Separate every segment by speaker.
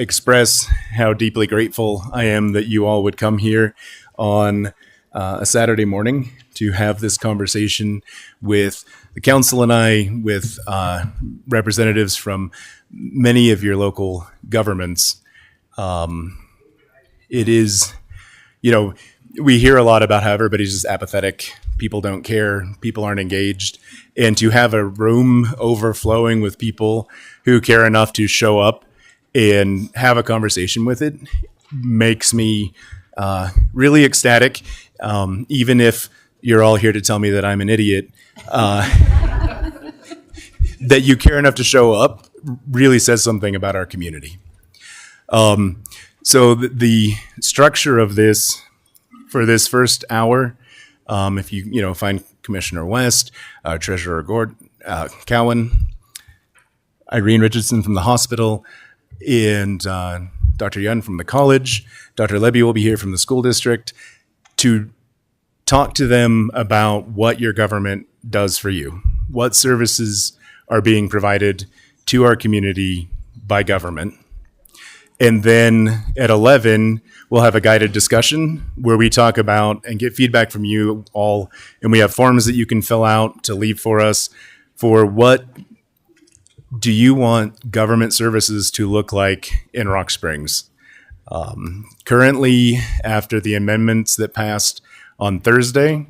Speaker 1: express how deeply grateful I am that you all would come here on a Saturday morning to have this conversation with the council and I, with representatives from many of your local governments. It is, we hear a lot about how everybody's just apathetic. People don't care. People aren't engaged. And to have a room overflowing with people who care enough to show up and have a conversation with it makes me really ecstatic. Even if you're all here to tell me that I'm an idiot, that you care enough to show up really says something about our community. So the structure of this for this first hour, if you find Commissioner West, Treasurer Cowan, Irene Richardson from the hospital, and Dr. Yun from the college, Dr. Levy will be here from the school district to talk to them about what your government does for you, what services are being provided to our community by government. And then at 11, we'll have a guided discussion where we talk about and get feedback from you all. And we have forms that you can fill out to leave for us for what do you want government services to look like in Rock Springs. Currently, after the amendments that passed on Thursday,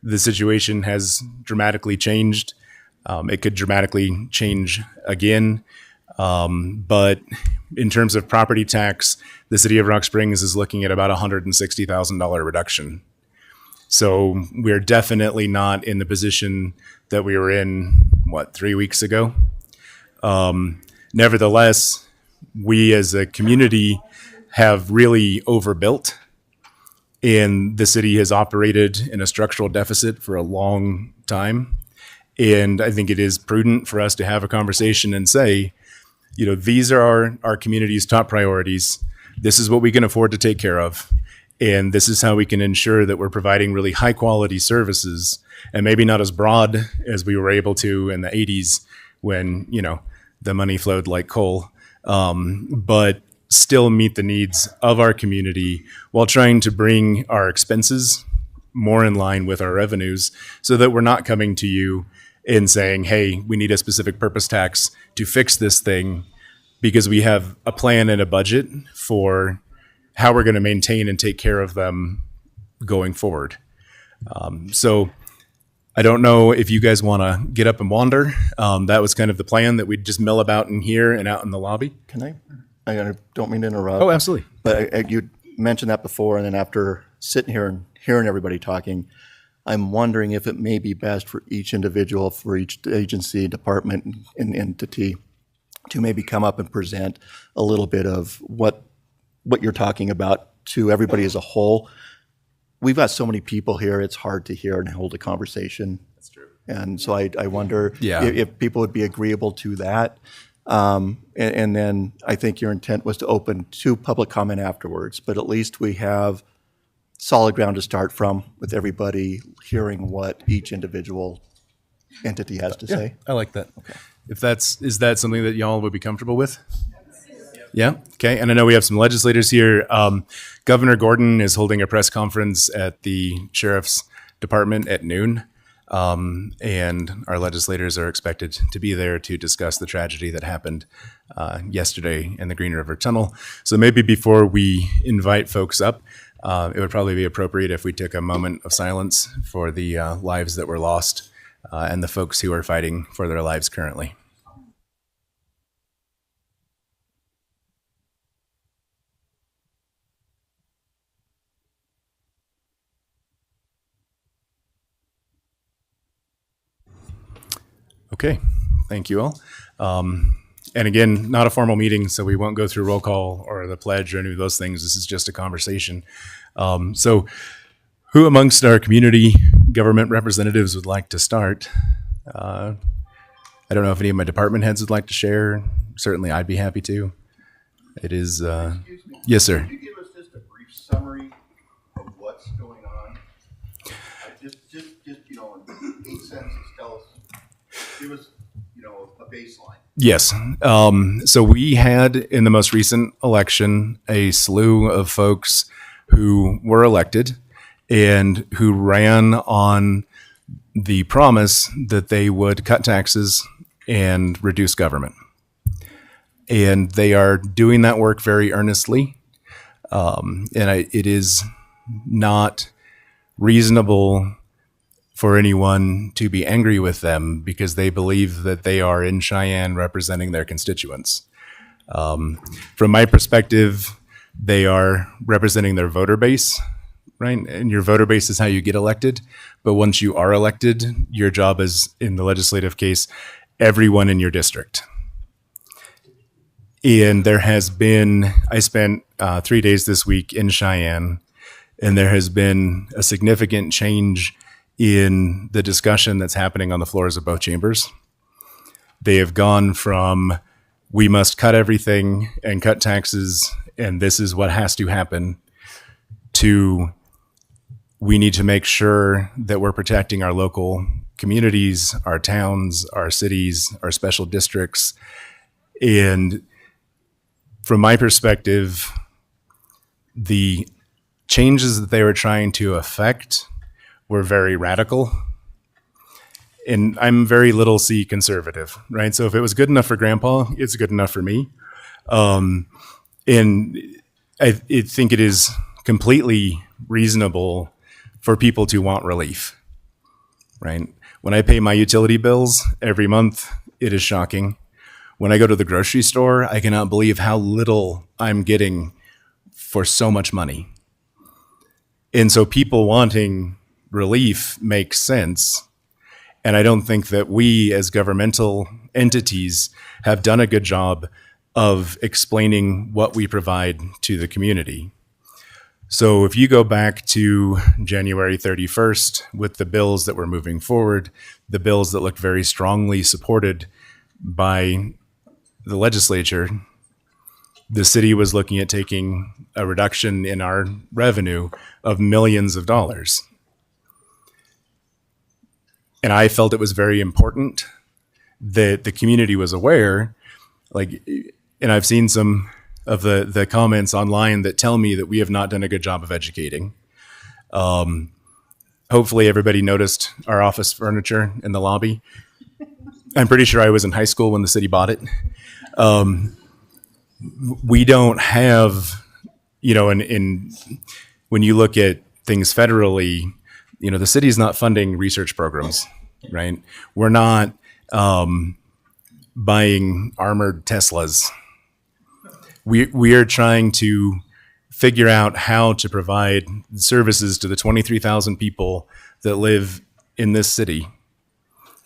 Speaker 1: the situation has dramatically changed. It could dramatically change again. But in terms of property tax, the city of Rock Springs is looking at about $160,000 reduction. So we're definitely not in the position that we were in, 3 weeks ago. Nevertheless, we as a community have really overbuilt, and the city has operated in a structural deficit for a long time. And I think it is prudent for us to have a conversation and say, these are our community's top priorities. This is what we can afford to take care of. And this is how we can ensure that we're providing really high quality services, and maybe not as broad as we were able to in the 80s when, the money flowed like coal, but still meet the needs of our community while trying to bring our expenses more in line with our revenues so that we're not coming to you and saying, hey, we need a specific purpose tax to fix this thing, because we have a plan and a budget for how we're going to maintain and take care of them going forward. So I don't know if you guys want to get up and wander. That was kind of the plan, that we'd just mill about in here and out in the lobby.
Speaker 2: Can I don't mean to interrupt.
Speaker 1: Oh, absolutely.
Speaker 2: But you mentioned that before, and then after sitting here and hearing everybody talking, I'm wondering if it may be best for each individual, for each agency, department, and entity to maybe come up and present a little bit of what you're talking about to everybody as a whole. We've got so many people here, it's hard to hear and hold a conversation.
Speaker 1: That's true.
Speaker 2: And so I wonder if people would be agreeable to that. And then I think your intent was to open to public comment afterwards, but at least we have solid ground to start from with everybody hearing what each individual entity has to say.
Speaker 1: I like that. Okay. Is that something that y'all would be comfortable with? Yeah. Okay. And I know we have some legislators here. Governor Gordon is holding a press conference at the Sheriff's Department at noon. And our legislators are expected to be there to discuss the tragedy that happened yesterday in the Green River Tunnel. So maybe before we invite folks up, it would probably be appropriate if we took a moment of silence for the lives that were lost and the folks who are fighting for their lives currently. Okay, thank you all. And again, not a formal meeting, so we won't go through roll call or the pledge or any of those things. This is just a conversation. So who amongst our community government representatives would like to start? I don't know if any of my department heads would like to share. Certainly, I'd be happy to. It is, yes, sir.
Speaker 3: Could you give us just a brief summary of what's going on? Just in 8 sentences, tell us. Give us, a baseline?
Speaker 1: Yes. So we had in the most recent election a slew of folks who were elected and who ran on the promise that they would cut taxes and reduce government. And they are doing that work very earnestly. It is not reasonable for anyone to be angry with them because they believe that they are in Cheyenne representing their constituents. From my perspective, they are representing their voter base, right? And your voter base is how you get elected. But once you are elected, your job is, in the legislative case, everyone in your district. And there has been, I spent 3 days this week in Cheyenne, and there has been a significant change in the discussion that's happening on the floors of both chambers. They have gone from, we must cut everything and cut taxes, and this is what has to happen, to we need to make sure that we're protecting our local communities, our towns, our cities, our special districts. And from my perspective, the changes that they were trying to affect were very radical. And I'm very little C conservative, right? So if it was good enough for grandpa, it's good enough for me. And I think it is completely reasonable for people to want relief, right? When I pay my utility bills every month, it is shocking. When I go to the grocery store, I cannot believe how little I'm getting for so much money. And so people wanting relief makes sense. And I don't think that we as governmental entities have done a good job of explaining what we provide to the community. So if you go back to January 31st with the bills that were moving forward, the bills that looked very strongly supported by the legislature, the city was looking at taking a reduction in our revenue of millions of dollars. And I felt it was very important that the community was aware, and I've seen some of the comments online that tell me that we have not done a good job of educating. Hopefully everybody noticed our office furniture in the lobby. I'm pretty sure I was in high school when the city bought it. We don't have, when you look at things federally, the city is not funding research programs, right? We're not buying armored Teslas. We are trying to figure out how to provide services to the 23,000 people that live in this city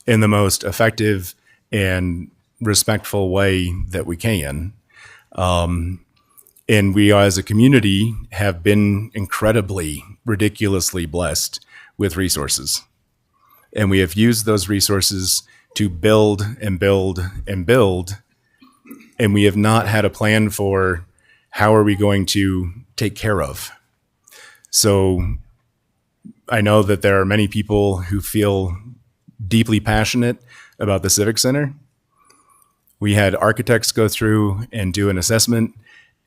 Speaker 1: in the most effective and respectful way that we can. And we as a community have been incredibly, ridiculously blessed with resources. And we have used those resources to build and build and build. And we have not had a plan for how are we going to take care of. So I know that there are many people who feel deeply passionate about the Civic Center. We had architects go through and do an assessment,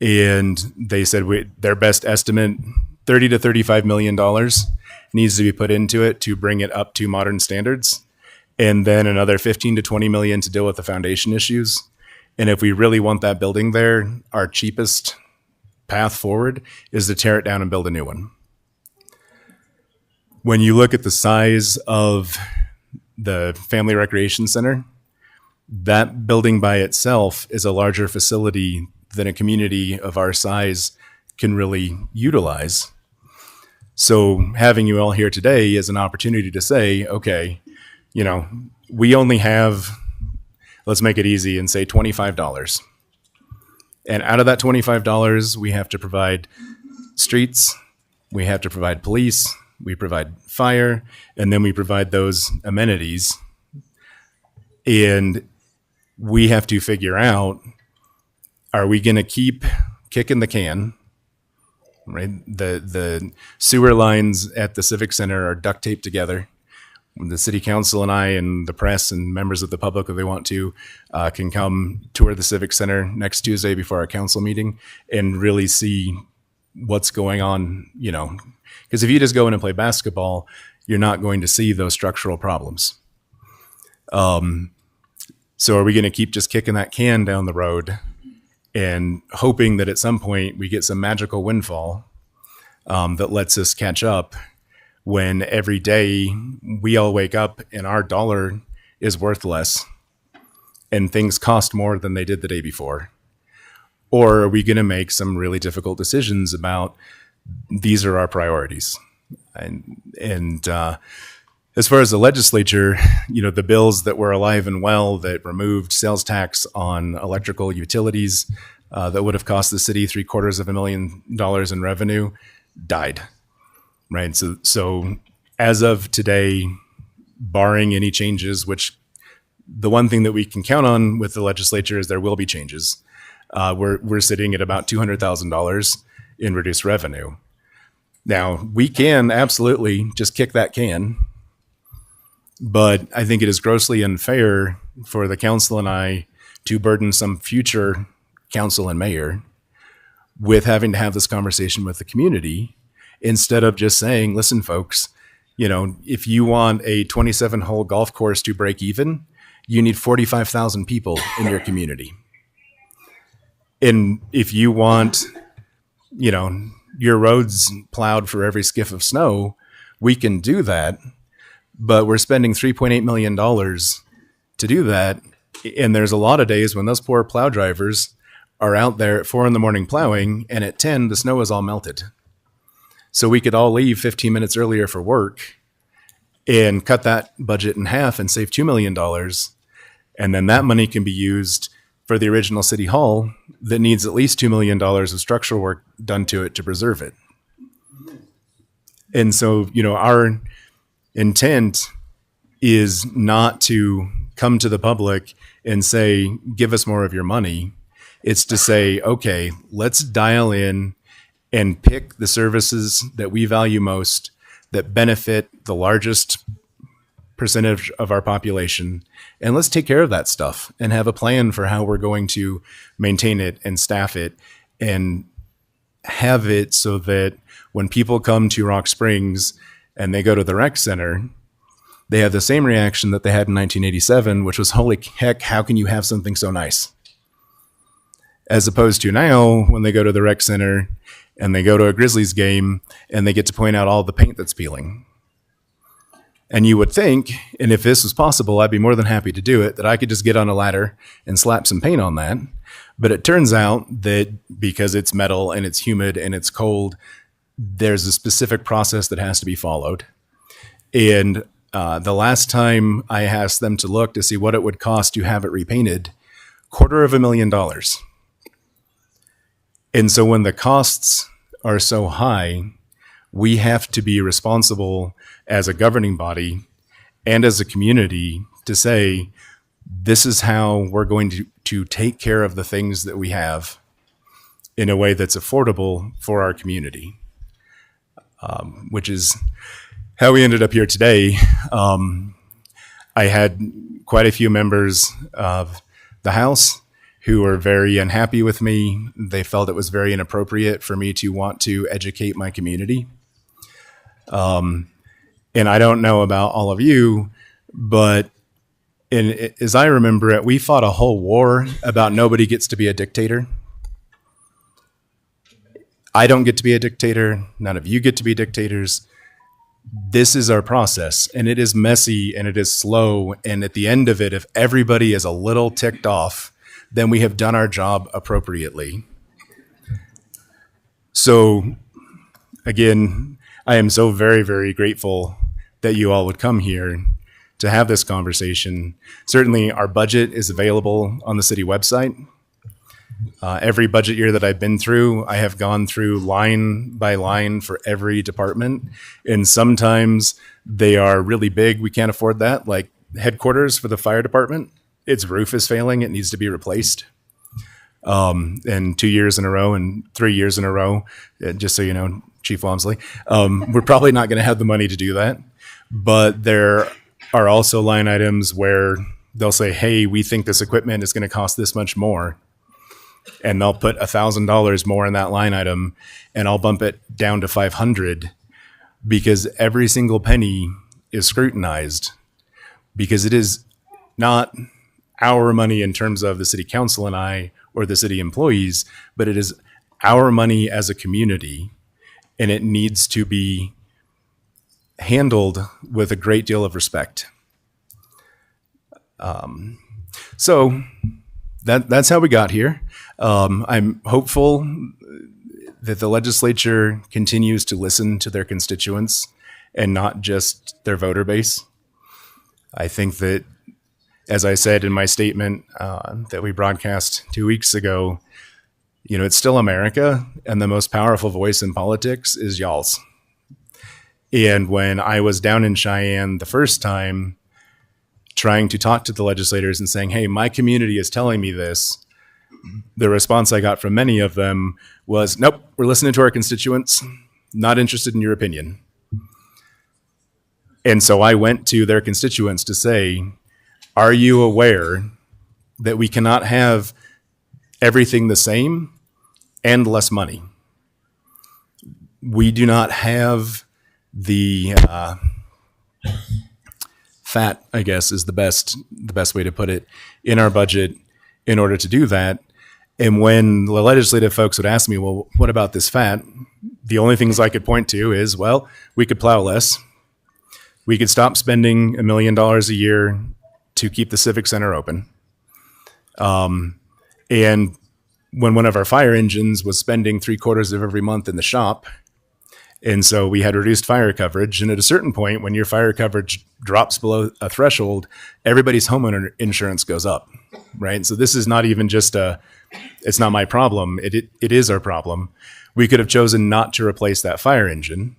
Speaker 1: and they said their best estimate, $30 to $35 million needs to be put into it to bring it up to modern standards, and then another 15 to 20 million to deal with the foundation issues. And if we really want that building there, our cheapest path forward is to tear it down and build a new one. When you look at the size of the Family Recreation Center, that building by itself is a larger facility than a community of our size can really utilize. So having you all here today is an opportunity to say, okay, we only have, let's make it easy and say $25. And out of that $25, we have to provide streets, we have to provide police, we provide fire, and then we provide those amenities. And we have to figure out, are we going to keep kicking the can, right? The sewer lines at the Civic Center are duct taped together. The city council and I and the press and members of the public, if they want to, can come tour the Civic Center next Tuesday before our council meeting and really see what's going on, because if you just go in and play basketball, you're not going to see those structural problems. So are we going to keep just kicking that can down the road and hoping that at some point we get some magical windfall that lets us catch up, when every day we all wake up and our dollar is worth less and things cost more than they did the day before? Or are we going to make some really difficult decisions about these are our priorities? And as far as the legislature, the bills that were alive and well that removed sales tax on electrical utilities that would have cost the city $750,000 in revenue died. Right. So as of today, barring any changes, which the one thing that we can count on with the legislature is there will be changes. We're sitting at about $200,000 in reduced revenue. Now, we can absolutely just kick that can, but I think it is grossly unfair for the council and I to burden some future council and mayor with having to have this conversation with the community, instead of just saying, listen, folks, if you want a 27-hole golf course to break even, you need 45,000 people in your community. And if you want, your roads plowed for every skiff of snow, we can do that. But we're spending $3.8 million to do that. And there's a lot of days when those poor plow drivers are out there at 4 a.m. plowing, and at 10, the snow is all melted. So we could all leave 15 minutes earlier for work and cut that budget in half and save $2 million. And then that money can be used for the original city hall that needs at least $2 million of structural work done to it to preserve it. And so, our intent is not to come to the public and say, give us more of your money. It's to say, okay, let's dial in and pick the services that we value most, that benefit the largest percentage of our population, and let's take care of that stuff and have a plan for how we're going to maintain it and staff it and have it so that when people come to Rock Springs and they go to the rec center, they have the same reaction that they had in 1987, which was, holy heck, how can you have something so nice? As opposed to now, when they go to the rec center and they go to a Grizzlies game and they get to point out all the paint that's peeling. And you would think, and if this was possible, I'd be more than happy to do it, that I could just get on a ladder and slap some paint on that. But it turns out that because it's metal and it's humid and it's cold, there's a specific process that has to be followed. And the last time I asked them to look to see what it would cost to have it repainted, $250,000. And so when the costs are so high, we have to be responsible as a governing body and as a community to say, this is how we're going to take care of the things that we have in a way that's affordable for our community, which is how we ended up here today. I had quite a few members of the House who were very unhappy with me. They felt it was very inappropriate for me to want to educate my community. And I don't know about all of you, but as I remember it, we fought a whole war about nobody gets to be a dictator. I don't get to be a dictator. None of you get to be dictators. This is our process, and it is messy and it is slow. And at the end of it, if everybody is a little ticked off, then we have done our job appropriately. So again, I am so very, very grateful that you all would come here to have this conversation. Certainly our budget is available on the city website. Every budget year that I've been through, I have gone through line by line for every department. And sometimes they are really big. We can't afford that. Like headquarters for the fire department, its roof is failing. It needs to be replaced. And 2 years in a row and 3 years in a row, just so you know, Chief Walmsley, we're probably not going to have the money to do that. But there are also line items where they'll say, hey, we think this equipment is going to cost this much more. And they'll put $1,000 more in that line item, and I'll bump it down to 500 because every single penny is scrutinized, because it is not our money in terms of the city council and I or the city employees, but it is our money as a community, and it needs to be handled with a great deal of respect. So that's how we got here. I'm hopeful that the legislature continues to listen to their constituents and not just their voter base. I think that, as I said in my statement that we broadcast 2 weeks ago, it's still America, and the most powerful voice in politics is y'all's. And when I was down in Cheyenne the first time, trying to talk to the legislators and saying, hey, my community is telling me this, the response I got from many of them was, nope, we're listening to our constituents, not interested in your opinion. And so I went to their constituents to say, are you aware that we cannot have everything the same and less money? We do not have the fat, I guess, is the best way to put it, in our budget in order to do that. And when the legislative folks would ask me, well, what about this fat? The only things I could point to is, well, we could plow less. We could stop spending $1 million a year to keep the Civic Center open. And when one of our fire engines was spending 3/4 of every month in the shop, and so we had reduced fire coverage. And at a certain point, when your fire coverage drops below a threshold, everybody's homeowner insurance goes up, right? So this is not even just it's not my problem. It is our problem. We could have chosen not to replace that fire engine.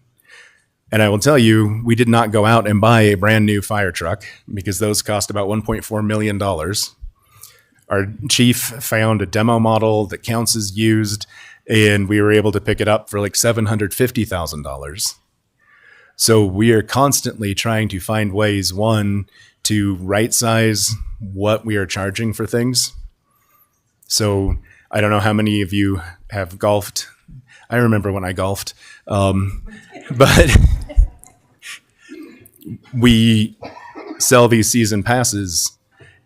Speaker 1: And I will tell you, we did not go out and buy a brand new fire truck because those cost about $1.4 million. Our chief found a demo model that counts as used, and we were able to pick it up for like $750,000. So we are constantly trying to find ways, one, to right size what we are charging for things. So I don't know how many of you have golfed. I remember when I golfed, but we sell these season passes,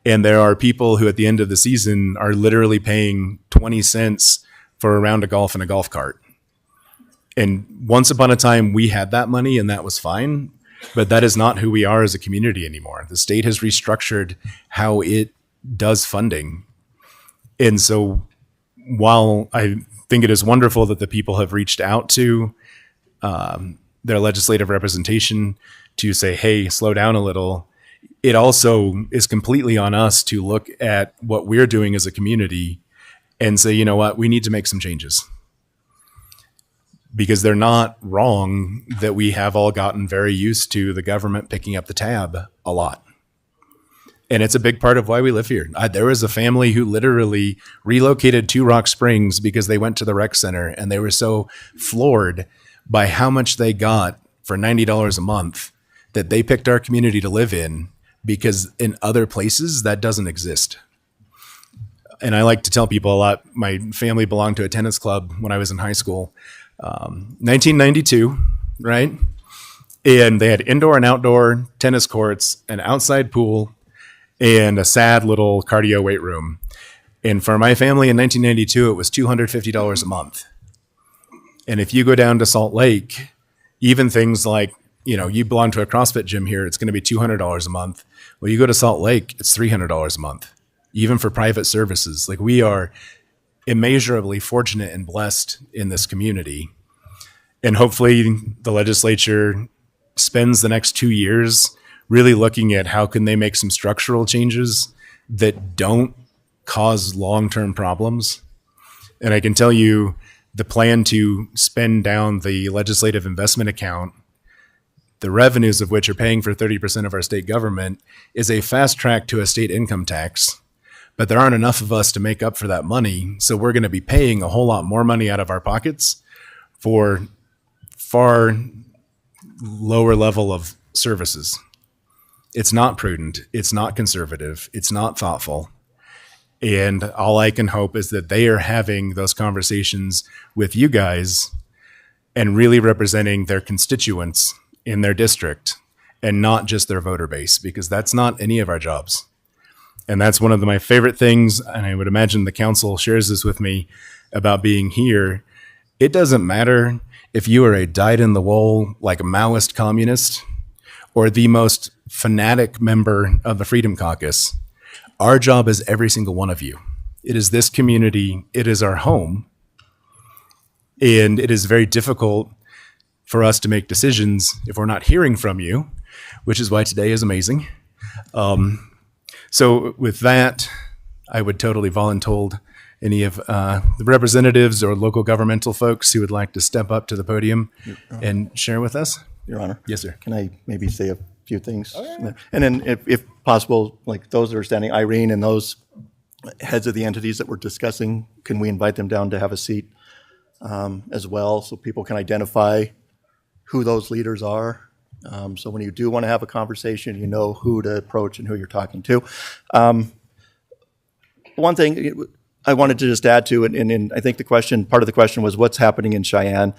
Speaker 1: and there are people who at the end of the season are literally paying 20 cents for a round of golf in a golf cart. And once upon a time, we had that money and that was fine, but that is not who we are as a community anymore. The state has restructured how it does funding. And so while I think it is wonderful that the people have reached out to their legislative representation to say, hey, slow down a little, it also is completely on us to look at what we're doing as a community and say, you know what, we need to make some changes. Because they're not wrong that we have all gotten very used to the government picking up the tab a lot. And it's a big part of why we live here. There was a family who literally relocated to Rock Springs because they went to the rec center, and they were so floored by how much they got for $90 a month that they picked our community to live in, because in other places that doesn't exist. And I like to tell people a lot, my family belonged to a tennis club when I was in high school. 1992, right? And they had indoor and outdoor tennis courts, an outside pool, and a sad little cardio weight room. And for my family in 1992, it was $250 a month. And if you go down to Salt Lake, even things like, you belong to a CrossFit gym here, it's going to be $200 a month. Well, you go to Salt Lake, it's $300 a month, even for private services. Like, we are immeasurably fortunate and blessed in this community. And hopefully the legislature spends the next 2 years really looking at how can they make some structural changes that don't cause long-term problems. And I can tell you the plan to spend down the legislative investment account, the revenues of which are paying for 30% of our state government, is a fast track to a state income tax. But there aren't enough of us to make up for that money. So we're going to be paying a whole lot more money out of our pockets for far lower level of services. It's not prudent. It's not conservative. It's not thoughtful. And all I can hope is that they are having those conversations with you guys and really representing their constituents in their district and not just their voter base, because that's not any of our jobs. And that's one of my favorite things, and I would imagine the council shares this with me, about being here. It doesn't matter if you are a dyed-in-the-wool, like a Maoist communist, or the most fanatic member of the Freedom Caucus. Our job is every single one of you. It is this community. It is our home. And it is very difficult for us to make decisions if we're not hearing from you, which is why today is amazing. So with that, I would totally voluntold any of the representatives or local governmental folks who would like to step up to the podium and share with us.
Speaker 2: Your Honor.
Speaker 1: Yes, sir.
Speaker 2: Can I maybe say a few things? And then if possible, like those that are standing, Irene and those heads of the entities that we're discussing, can we invite them down to have a seat as well so people can identify who those leaders are? So when you do want to have a conversation, you know who to approach and who you're talking to. One thing I wanted to just add to, and I think part of the question was what's happening in Cheyenne.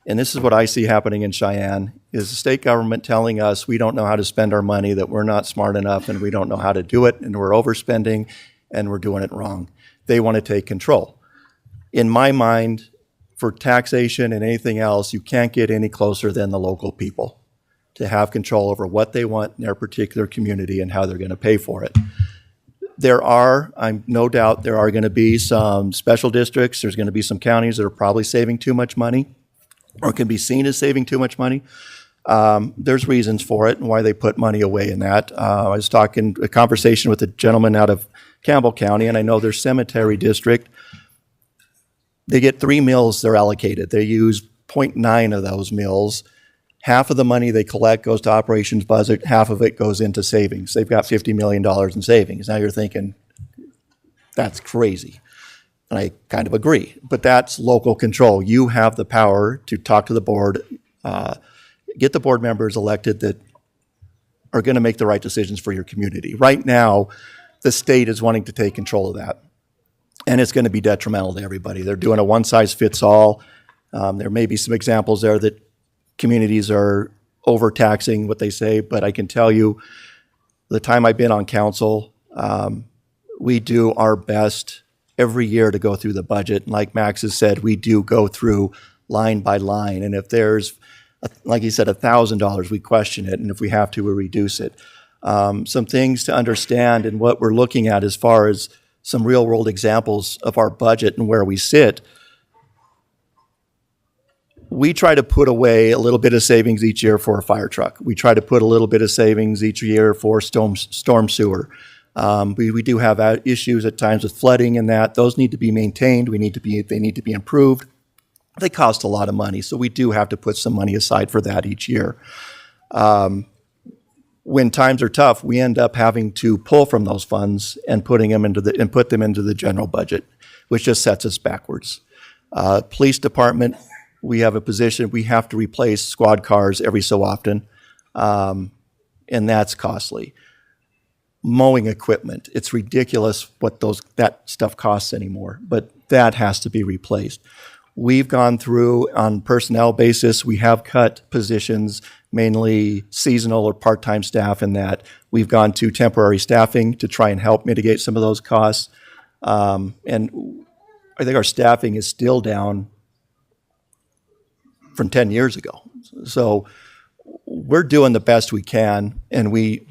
Speaker 2: And this is what I see happening in Cheyenne, is the state government telling us we don't know how to spend our money, that we're not smart enough, and we don't know how to do it, and we're overspending, and we're doing it wrong. They want to take control. In my mind, for taxation and anything else, you can't get any closer than the local people to have control over what they want in their particular community and how they're going to pay for it. I'm no doubt there are going to be some special districts. There's going to be some counties that are probably saving too much money or can be seen as saving too much money. There's reasons for it and why they put money away in that. I was talking a conversation with a gentleman out of Campbell County, and I know their cemetery district, they get 3 mills they're allocated. They use 0.9 of those mills. Half of the money they collect goes to operations budget, half of it goes into savings. They've got $50 million in savings. Now you're thinking, that's crazy. And I kind of agree, but that's local control. You have the power to talk to the board, get the board members elected that are going to make the right decisions for your community. Right now, the state is wanting to take control of that, and it's going to be detrimental to everybody. They're doing a one-size-fits-all. There may be some examples there that communities are overtaxing what they say, but I can tell you, the time I've been on council, we do our best every year to go through the budget. And like Max has said, we do go through line by line. And if there's, like he said, $1,000, we question it. And if we have to, we reduce it. Some things to understand and what we're looking at as far as some real world examples of our budget and where we sit. We try to put away a little bit of savings each year for a fire truck. We try to put a little bit of savings each year for storm sewer. We do have issues at times with flooding and that. Those need to be maintained. They need to be improved. They cost a lot of money, so we do have to put some money aside for that each year. When times are tough, we end up having to pull from those funds and put them into the general budget, which just sets us backwards. Police department, we have a position, we have to replace squad cars every so often, and that's costly. Mowing equipment, it's ridiculous what that stuff costs anymore, but that has to be replaced. We've gone through, on personnel basis, we have cut positions, mainly seasonal or part-time staff in that. We've gone to temporary staffing to try and help mitigate some of those costs. And I think our staffing is still down from 10 years ago. So we're doing the best we can, and we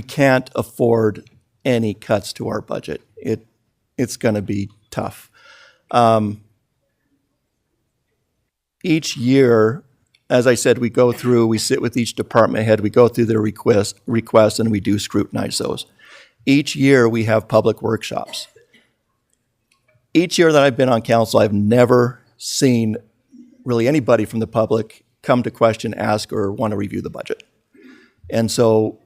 Speaker 2: can't afford any cuts to our budget. It's going to be tough. Each year, as I said, we sit with each department head, we go through their requests, and we do scrutinize those. Each year, we have public workshops. Each year that I've been on council, I've never seen really anybody from the public come to question, ask, or want to review the budget. And so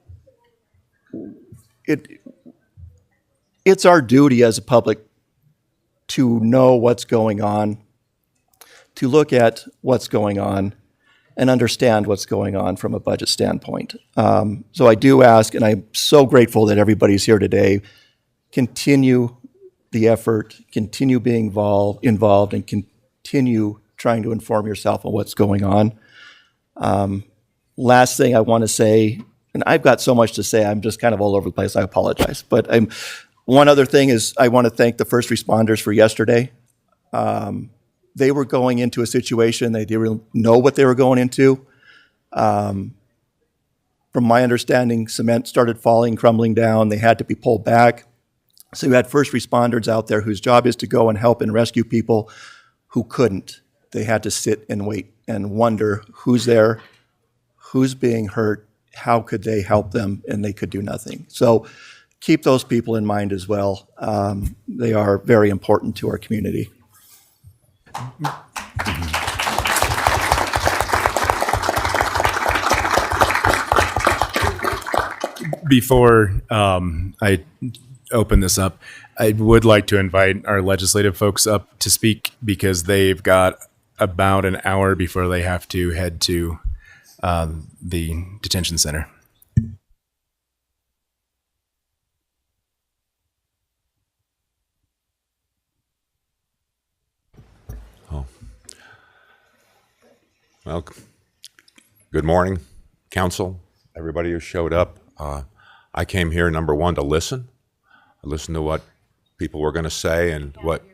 Speaker 2: it's our duty as a public to know what's going on, to look at what's going on, and understand what's going on from a budget standpoint. So I do ask, and I'm so grateful that everybody's here today, continue the effort, continue being involved, and continue trying to inform yourself on what's going on. Last thing I want to say, and I've got so much to say, I'm just kind of all over the place, I apologize. But one other thing is I want to thank the first responders for yesterday. They were going into a situation, they didn't know what they were going into. From my understanding, cement started falling, crumbling down, they had to be pulled back. So you had first responders out there whose job is to go and help and rescue people who couldn't. They had to sit and wait and wonder who's there, who's being hurt, how could they help them, and they could do nothing. So keep those people in mind as well. They are very important to our community.
Speaker 1: Before I open this up, I would like to invite our legislative folks up to speak because they've got about an hour before they have to head to the detention center.
Speaker 4: Well, good morning, council, everybody who showed up. I came here, number one, to listen. I listened to what people were going to say and what.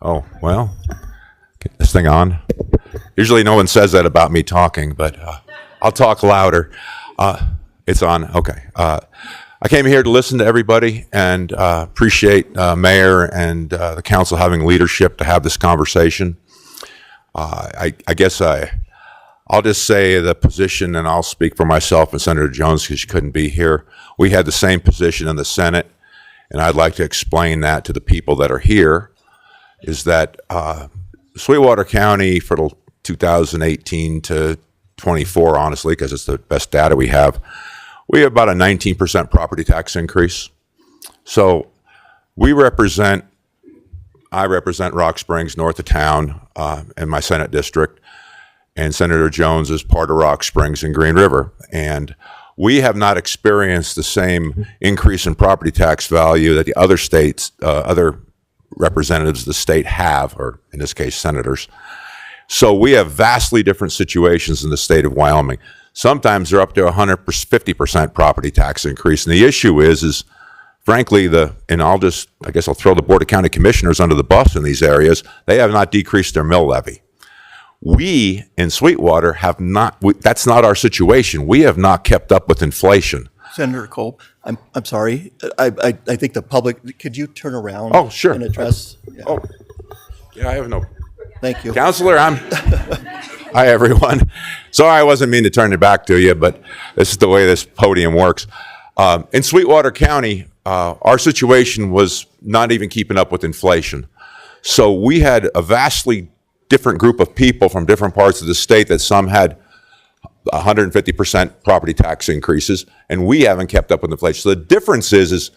Speaker 4: Oh, well, get this thing on. Usually no one says that about me talking, but I'll talk louder. It's on, okay. I came here to listen to everybody and appreciate Mayor and the council having leadership to have this conversation. I guess I'll just say the position, and I'll speak for myself and Senator Jones because she couldn't be here. We had the same position in the Senate, and I'd like to explain that to the people that are here, is that Sweetwater County for 2018 to 24, honestly, because it's the best data we have about a 19% property tax increase. So I represent Rock Springs, north of town, in my Senate district, and Senator Jones is part of Rock Springs and Green River. And we have not experienced the same increase in property tax value that the other states, other representatives of the state have, or in this case, senators. So we have vastly different situations in the state of Wyoming. Sometimes they're up to 150% property tax increase. And the issue is frankly, and I guess I'll throw the Board of County Commissioners under the bus in these areas, they have not decreased their mill levy. We in Sweetwater have not, that's not our situation. We have not kept up with inflation.
Speaker 2: Senator Kolb, I'm sorry. I think the public, could you turn around?
Speaker 4: Oh, sure.
Speaker 2: And address? Yeah.
Speaker 4: Oh, yeah, I have no.
Speaker 2: Thank you.
Speaker 4: Counselor, hi, everyone. Sorry, I wasn't meaning to turn it back to you, but this is the way this podium works. In Sweetwater County, our situation was not even keeping up with inflation. So we had a vastly different group of people from different parts of the state that some had 150% property tax increases, and we haven't kept up with inflation. So the difference is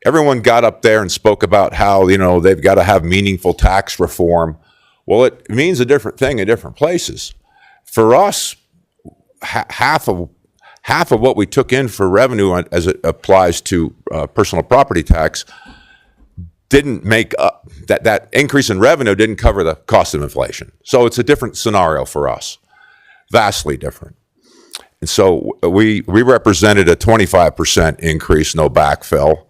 Speaker 4: everyone got up there and spoke about how, they've got to have meaningful tax reform. Well, it means a different thing in different places. For us, half of what we took in for revenue as it applies to personal property tax didn't make up, that increase in revenue didn't cover the cost of inflation. So it's a different scenario for us, vastly different. And so we represented a 25% increase, no backfill.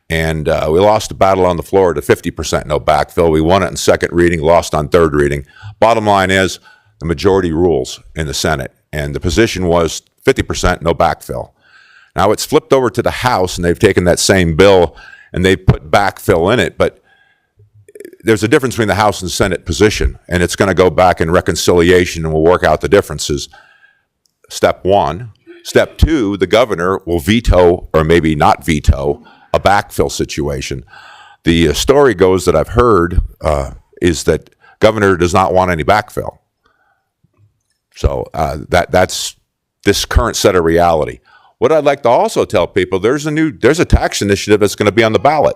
Speaker 4: And we lost the battle on the floor to 50% no backfill. We won it in second reading, lost on third reading. Bottom line is the majority rules in the Senate. And the position was 50% no backfill. Now it's flipped over to the House, and they've taken that same bill and they put backfill in it. But there's a difference between the House and Senate position, and it's going to go back in reconciliation, and we'll work out the differences. Step one. Step two, the governor will veto, or maybe not veto, a backfill situation. The story goes that I've heard is that governor does not want any backfill. So that's this current set of reality. What I'd like to also tell people, there's a tax initiative that's going to be on the ballot,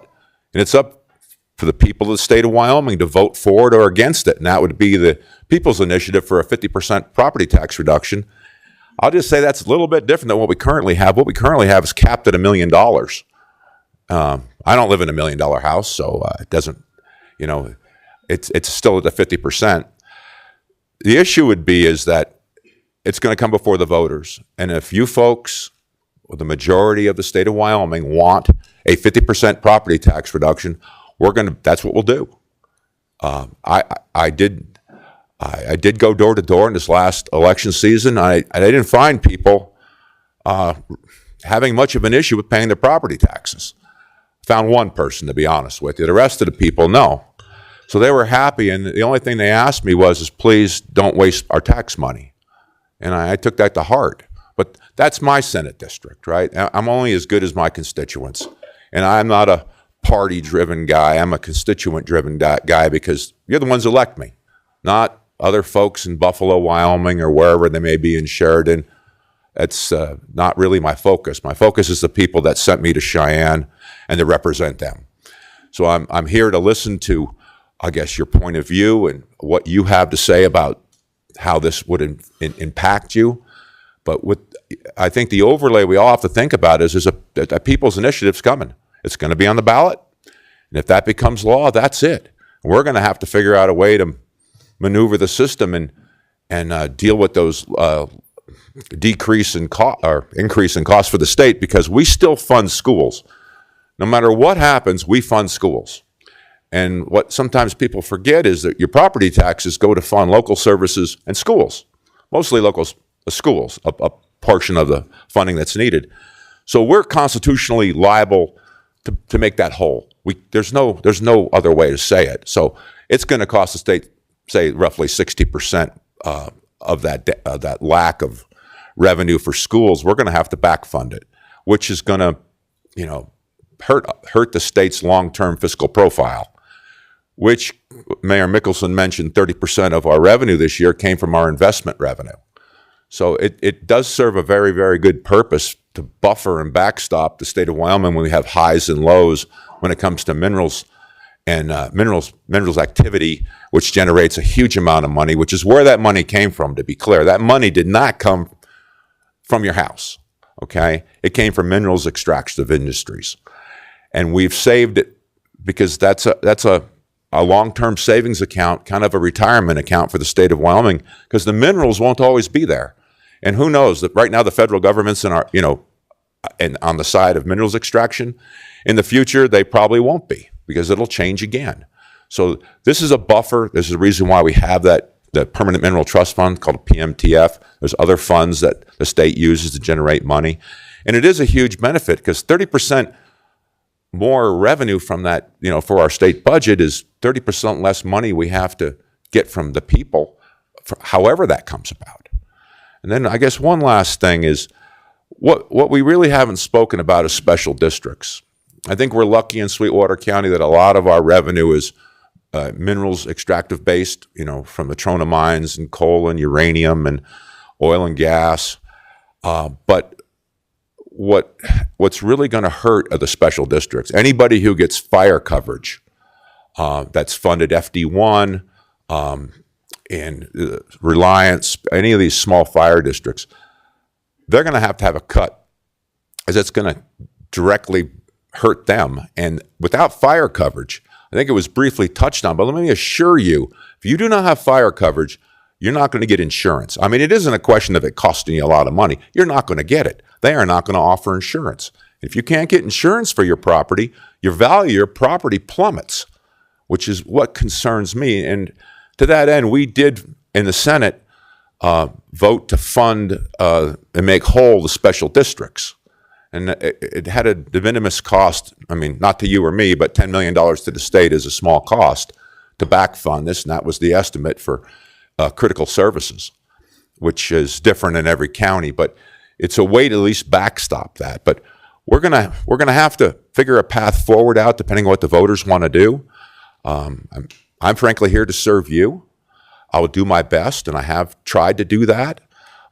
Speaker 4: and it's up for the people of the state of Wyoming to vote for it or against it, and that would be the people's initiative for a 50% property tax reduction. I'll just say that's a little bit different than what we currently have. What we currently have is capped at $1 million. I don't live in $1 million house, so it doesn't, it's still at the 50%. The issue would be is that it's going to come before the voters. And if you folks, or the majority of the state of Wyoming, want a 50% property tax reduction, that's what we'll do. I did go door to door in this last election season. I didn't find people having much of an issue with paying their property taxes. Found one person, to be honest with you. The rest of the people, no. So they were happy, and the only thing they asked me was please don't waste our tax money. And I took that to heart. But that's my Senate district, right? I'm only as good as my constituents. And I'm not a party-driven guy. I'm a constituent-driven guy because you're the ones who elect me, not other folks in Buffalo, Wyoming, or wherever they may be in Sheridan. That's not really my focus. My focus is the people that sent me to Cheyenne and to represent them. So I'm here to listen to, I guess, your point of view and what you have to say about how this would impact you. But I think the overlay we all have to think about is a people's initiative's coming. It's going to be on the ballot. And if that becomes law, that's it. We're going to have to figure out a way to maneuver the system and deal with those increase in cost for the state, because we still fund schools. No matter what happens, we fund schools. And what sometimes people forget is that your property taxes go to fund local services and schools, mostly local schools, a portion of the funding that's needed. So we're constitutionally liable to make that whole. There's no other way to say it. So it's going to cost the state, say, roughly 60% of that lack of revenue for schools. We're going to have to back fund it, which is going to, hurt the state's long-term fiscal profile. Which Mayor Mickelson mentioned 30% of our revenue this year came from our investment revenue. So it does serve a very, very good purpose to buffer and backstop the state of Wyoming when we have highs and lows when it comes to minerals and minerals activity, which generates a huge amount of money, which is where that money came from, to be clear. That money did not come from your house, okay? It came from minerals extractive industries. And we've saved it because that's a long-term savings account, kind of a retirement account for the state of Wyoming, because the minerals won't always be there. And who knows that right now the federal government's and on the side of minerals extraction. In the future, they probably won't be, because it'll change again. So this is a buffer. This is the reason why we have the Permanent Mineral Trust Fund called PMTF. There's other funds that the state uses to generate money. And it is a huge benefit, because 30% more revenue from that, for our state budget is 30% less money we have to get from the people, however that comes about. And then I guess one last thing is what we really haven't spoken about is special districts. I think we're lucky in Sweetwater County that a lot of our revenue is minerals extractive based, from the Trona mines and coal and uranium and oil and gas. But what's really going to hurt are the special districts. Anybody who gets fire coverage that's funded FD1 and Reliance, any of these small fire districts, they're going to have a cut, as it's going to directly hurt them. And without fire coverage, I think it was briefly touched on, but let me assure you, if you do not have fire coverage, you're not going to get insurance. I mean, it isn't a question of it costing you a lot of money. You're not going to get it. They are not going to offer insurance. If you can't get insurance for your property, your value of your property plummets, which is what concerns me. And to that end, we did, in the Senate, vote to fund and make whole the special districts. And it had a de minimis cost, I mean, not to you or me, but $10 million to the state is a small cost to back fund this, and that was the estimate for critical services, which is different in every county, but it's a way to at least backstop that. But we're gonna have to figure a path forward out, depending on what the voters want to do. I'm frankly here to serve you. I will do my best, and I have tried to do that.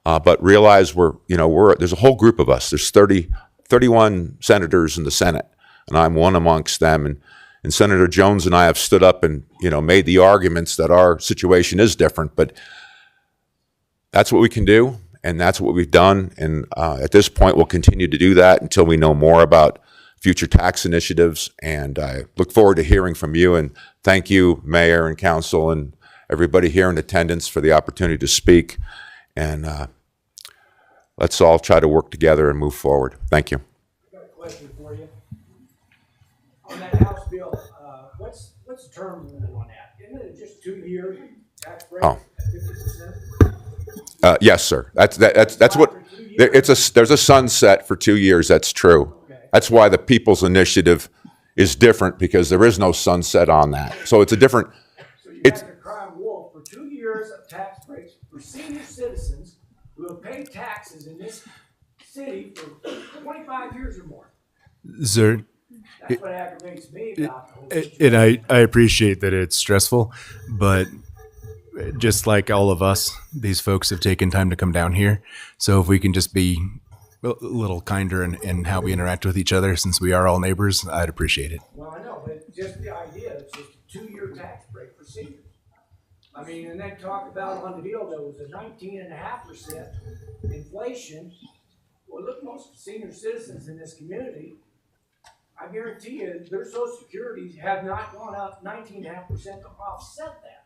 Speaker 4: But realize there's a whole group of us. There's 31 senators in the Senate, and I'm one amongst them. And Senator Jones and I have stood up and, made the arguments that our situation is different, but that's what we can do, and that's what we've done. And at this point, we'll continue to do that until we know more about future tax initiatives. And I look forward to hearing from you. And thank you, Mayor and Council, and everybody here in attendance for the opportunity to speak. And let's all try to work together and move forward. Thank you.
Speaker 5: I've got a question for you. On that House bill, what's the term limit on that? Isn't it just 2 years tax break
Speaker 4: Oh.
Speaker 5: at 50%?
Speaker 4: Yes, sir. That's what there's a sunset for 2 years. That's true.
Speaker 5: Okay.
Speaker 4: That's why the People's Initiative is different, because there is no sunset on that. So it's a different.
Speaker 5: So you
Speaker 4: It's
Speaker 5: guys are crying wolf for 2 years of tax breaks for senior citizens who have paid taxes in this city for 25 years or more.
Speaker 1: Sir,
Speaker 5: That's what aggravates me about the whole
Speaker 1: and
Speaker 5: situation.
Speaker 1: I appreciate that it's stressful, but just like all of us, these folks have taken time to come down here. So if we can just be a little kinder in how we interact with each other, since we are all neighbors, I'd appreciate it.
Speaker 5: Well, I know, but just the idea, it's just a 2-year tax break for seniors. I mean, and then talk about on the deal, there was a 19.5% inflation. Well, look, most senior citizens in this community, I guarantee you, their social securities have not gone up 19.5% to offset that.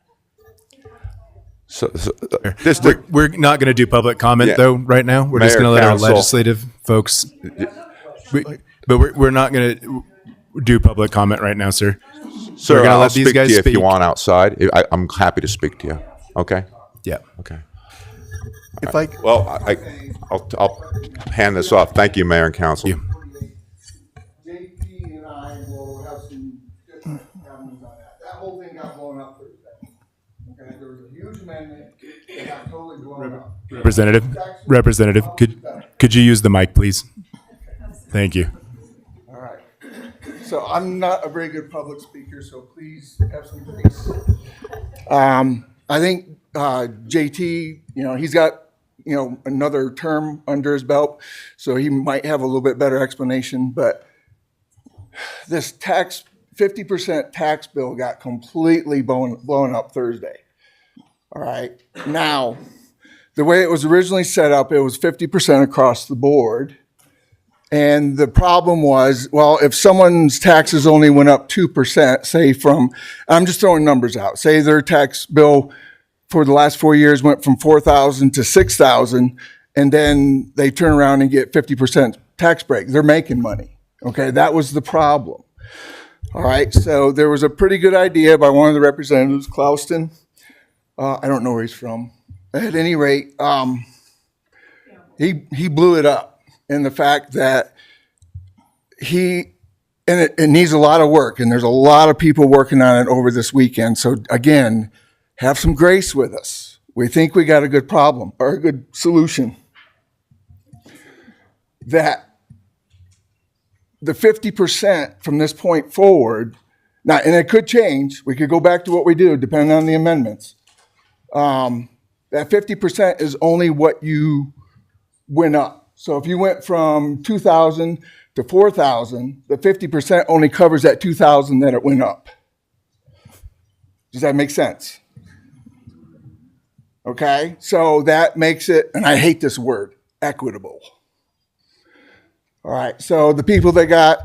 Speaker 4: so
Speaker 1: We're not going to do public comment
Speaker 4: Yeah.
Speaker 1: though right now. We're just
Speaker 4: Mayor,
Speaker 1: going to let our
Speaker 4: Council.
Speaker 1: legislative folks.
Speaker 5: That's another question.
Speaker 1: But we're not going to do public comment right now, sir.
Speaker 4: Sir,
Speaker 1: We're gonna
Speaker 4: I'll
Speaker 1: let these
Speaker 4: speak
Speaker 1: guys
Speaker 4: to you if
Speaker 1: speak.
Speaker 4: you want outside. I'm happy to speak to you. Okay.
Speaker 1: Yeah.
Speaker 4: Okay.
Speaker 2: If I,
Speaker 4: Well, I'll hand this off. Thank you, Mayor and Council.
Speaker 1: Thank
Speaker 3: JP and I will have some different comments on that. That whole thing got blown up Thursday. Okay, there was a huge amendment that got totally blown up.
Speaker 1: Representative, could you use the mic, please? Thank you.
Speaker 3: All right. So I'm not a very good public speaker, so please have some grace. I think JT, he's got, another term under his belt, so he might have a little bit better explanation. But this 50% tax bill got completely blown up Thursday. All right. Now, the way it was originally set up, it was 50% across the board. And the problem was, well, if someone's taxes only went up 2%, say from, I'm just throwing numbers out, say their tax bill for the last 4 years went from $4,000 to $6,000, and then they turn around and get 50% tax break. They're making money. Okay, that was the problem. All right, so there was a pretty good idea by one of the representatives, Clouston. I don't know where he's from. At any rate, he blew it up in the fact that it needs a lot of work, and there's a lot of people working on it over this weekend. So again, have some grace with us. We think we got a good problem or a good solution. That the 50% from this point forward, now, and it could change. We could go back to what we do depending on the amendments. That 50% is only what you went up. So if you went from 2,000 to 4,000, the 50% only covers that 2,000 that it went up. Does that make sense? Okay, so that makes it, and I hate this word, equitable. All right, so the people that got,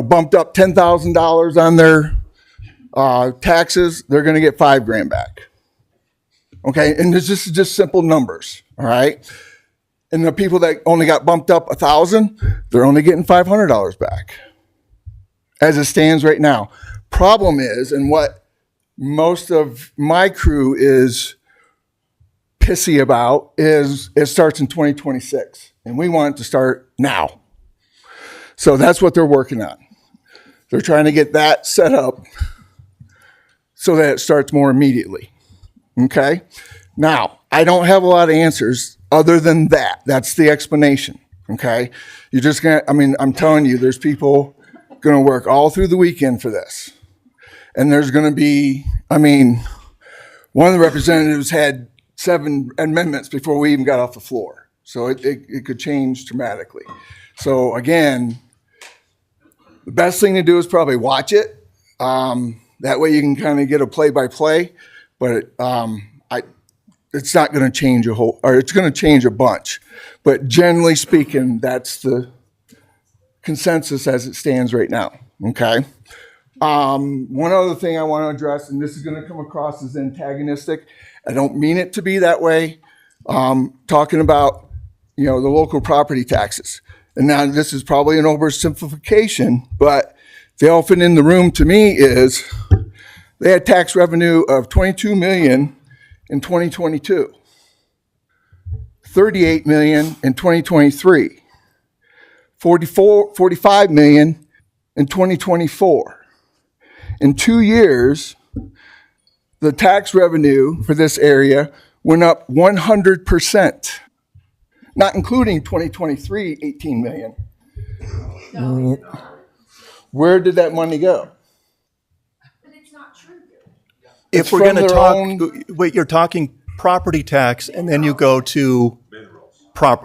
Speaker 3: bumped up $10,000 on their taxes, they're going to get $5,000 back. Okay, and this is just simple numbers. All right, and the people that only got bumped up $1,000, they're only getting $500 back, as it stands right now. Problem is, and what most of my crew is pissy about is it starts in 2026, and we want it to start now. So that's what they're working on. They're trying to get that set up so that it starts more immediately. Okay? Now, I don't have a lot of answers other than that. That's the explanation. Okay? You're just going to, I'm telling you, there's people going to work all through the weekend for this. And there's going to be, one of the representatives had 7 amendments before we even got off the floor. So it could change dramatically. So again, the best thing to do is probably watch it That way you can kind of get a play-by-play, but it's not going to change it's going to change a bunch. But generally speaking, that's the consensus as it stands right now, okay? One other thing I want to address, and this is going to come across as antagonistic. I don't mean it to be that way. Talking about, the local property taxes. And now this is probably an oversimplification, but the elephant in the room to me is they had tax revenue of $22 million in 2022, $38 million in 2023, $45 million in 2024. In 2 years, the tax revenue for this area went up 100%, not including 2023, $18 million. Where did that money go?
Speaker 6: But it's not true.
Speaker 2: If we're going to talk, you're talking property tax, and then you go to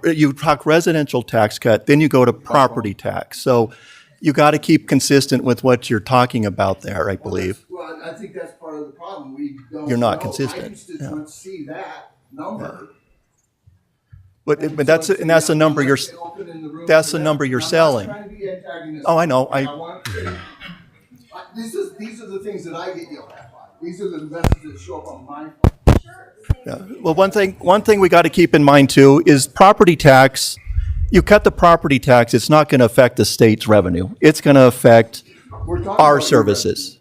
Speaker 2: you talk residential tax cut, then you go to property tax. So you got to keep consistent with what you're talking about there, I believe.
Speaker 3: Well, I think that's part of the problem. We don't
Speaker 2: You're not
Speaker 3: know.
Speaker 2: consistent.
Speaker 3: I used to see that number.
Speaker 2: But that's the number you're selling.
Speaker 3: I'm not trying to be antagonistic.
Speaker 2: Oh, I know.
Speaker 3: These are the things that I get yelled at by. These are the messages that show up on my phone.
Speaker 2: Well, one thing we got to keep in mind too is property tax. You cut the property tax, it's not going to affect the state's revenue. It's going to affect our services.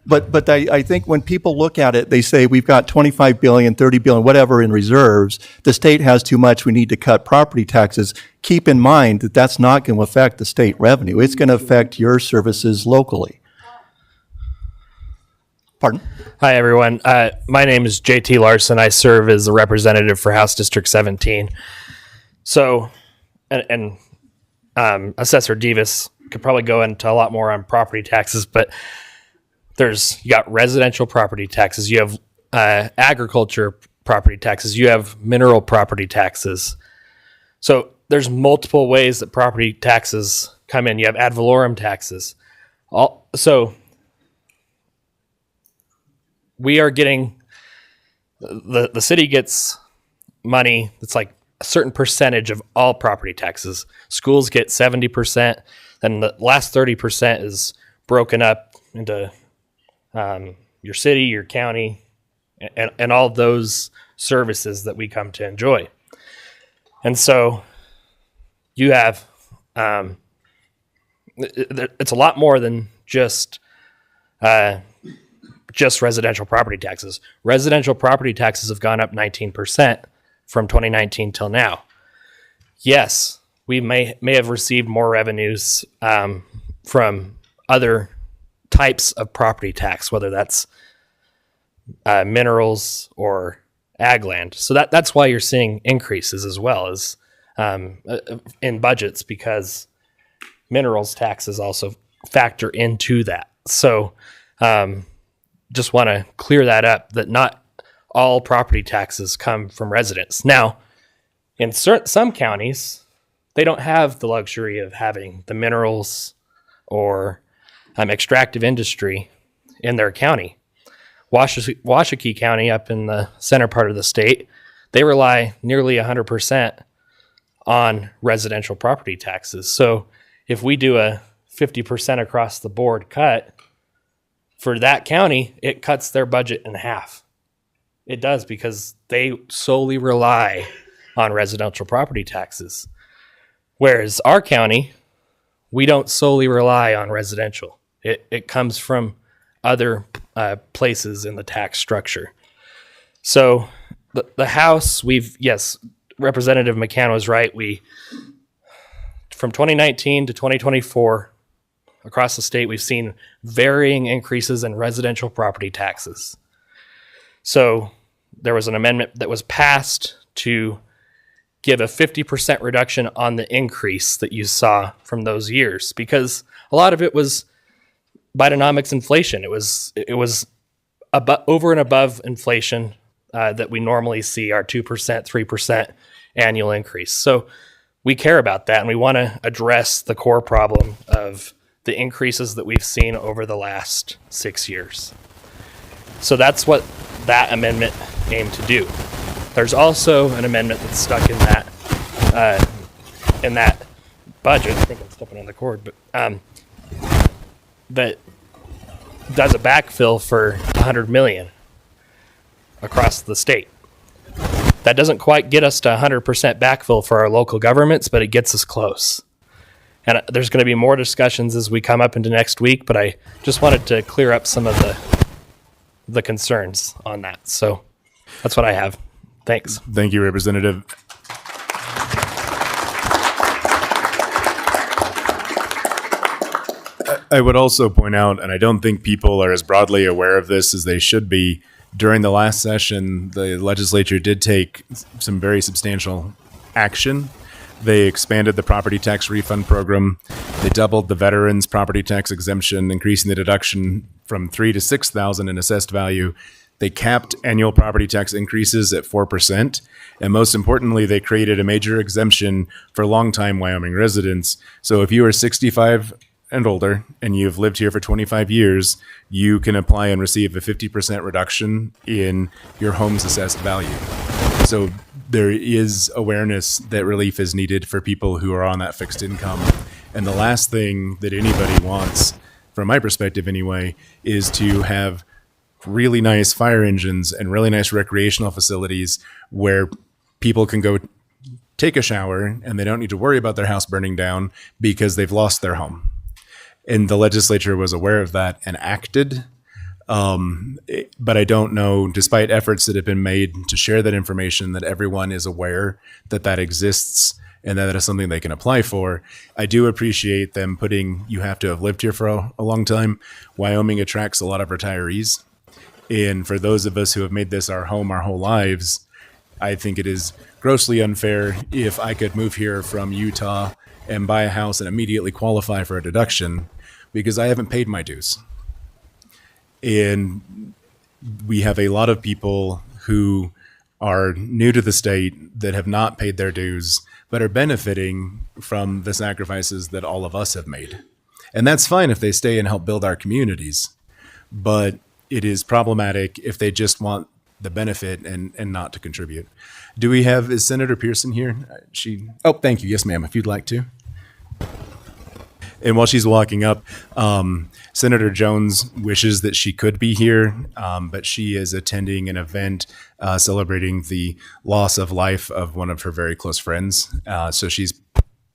Speaker 2: But I think when people look at it, they say we've got 25 billion, 30 billion, whatever in reserves. The state has too much. We need to cut property taxes. Keep in mind that that's not going to affect the state revenue. It's going to affect your services locally. Pardon?
Speaker 7: Hi, everyone. My name is JT Larson. I serve as a representative for House District 17. So, Assessor Davis could probably go into a lot more on property taxes, but you got residential property taxes, you have agriculture property taxes, you have mineral property taxes. So there's multiple ways that property taxes come in. You have ad valorem taxes. So we are getting, the city gets money that's like a certain percentage of all property taxes. Schools get 70%, then the last 30% is broken up into your city, your county, and all those services that we come to enjoy. And so you have, it's a lot more than just residential property taxes. Residential property taxes have gone up 19% from 2019 till now. Yes, we may have received more revenues from other types of property tax, whether that's minerals or ag land. So that's why you're seeing increases as well as in budgets, because minerals taxes also factor into that. So just want to clear that up, that not all property taxes come from residents. Now, in some counties, they don't have the luxury of having the minerals or extractive industry in their county. Washakie County, up in the center part of the state, they rely nearly 100% on residential property taxes. So if we do a 50% across the board cut for that county, it cuts their budget in half. It does, because they solely rely on residential property taxes. Whereas our county, we don't solely rely on residential. It comes from other places in the tax structure. So the House, yes, Representative McCann was right. From 2019 to 2024, across the state, we've seen varying increases in residential property taxes. So there was an amendment that was passed to give a 50% reduction on the increase that you saw from those years, because a lot of it was Bidenomics inflation. It was over and above inflation that we normally see, our 2%, 3% annual increase. So we care about that, and we want to address the core problem of the increases that we've seen over the last 6 years. So that's what that amendment aimed to do. There's also an amendment that's stuck in that budget. I think I'm stepping on the cord, but that does a backfill for $100 million across the state. That doesn't quite get us to 100% backfill for our local governments, but it gets us close. And there's going to be more discussions as we come up into next week, but I just wanted to clear up some of the concerns on that. So that's what I have. Thanks.
Speaker 1: Thank you, Representative. I would also point out, and I don't think people are as broadly aware of this as they should be, during the last session, the legislature did take some very substantial action. They expanded the property tax refund program. They doubled the veterans' property tax exemption, increasing the deduction from $3,000 to $6,000 in assessed value. They capped annual property tax increases at 4%. And most importantly, they created a major exemption for longtime Wyoming residents. So if you are 65 and older and you've lived here for 25 years, you can apply and receive a 50% reduction in your home's assessed value. So there is awareness that relief is needed for people who are on that fixed income. And the last thing that anybody wants, from my perspective anyway, is to have really nice fire engines and really nice recreational facilities where people can go take a shower and they don't need to worry about their house burning down because they've lost their home. And the legislature was aware of that and acted. But I don't know, despite efforts that have been made to share that information, that everyone is aware that that exists and that is something they can apply for. I do appreciate them putting, you have to have lived here for a long time. Wyoming attracts a lot of retirees. And for those of us who have made this our home our whole lives, I think it is grossly unfair if I could move here from Utah and buy a house and immediately qualify for a deduction because I haven't paid my dues. And we have a lot of people who are new to the state that have not paid their dues, but are benefiting from the sacrifices that all of us have made. And that's fine if they stay and help build our communities. But it is problematic if they just want the benefit and not to contribute. Is Senator Pearson here? Thank you. Yes, ma'am, if you'd like to. And while she's walking up, Senator Jones wishes that she could be here, but she is attending an event celebrating the loss of life of one of her very close friends. So she's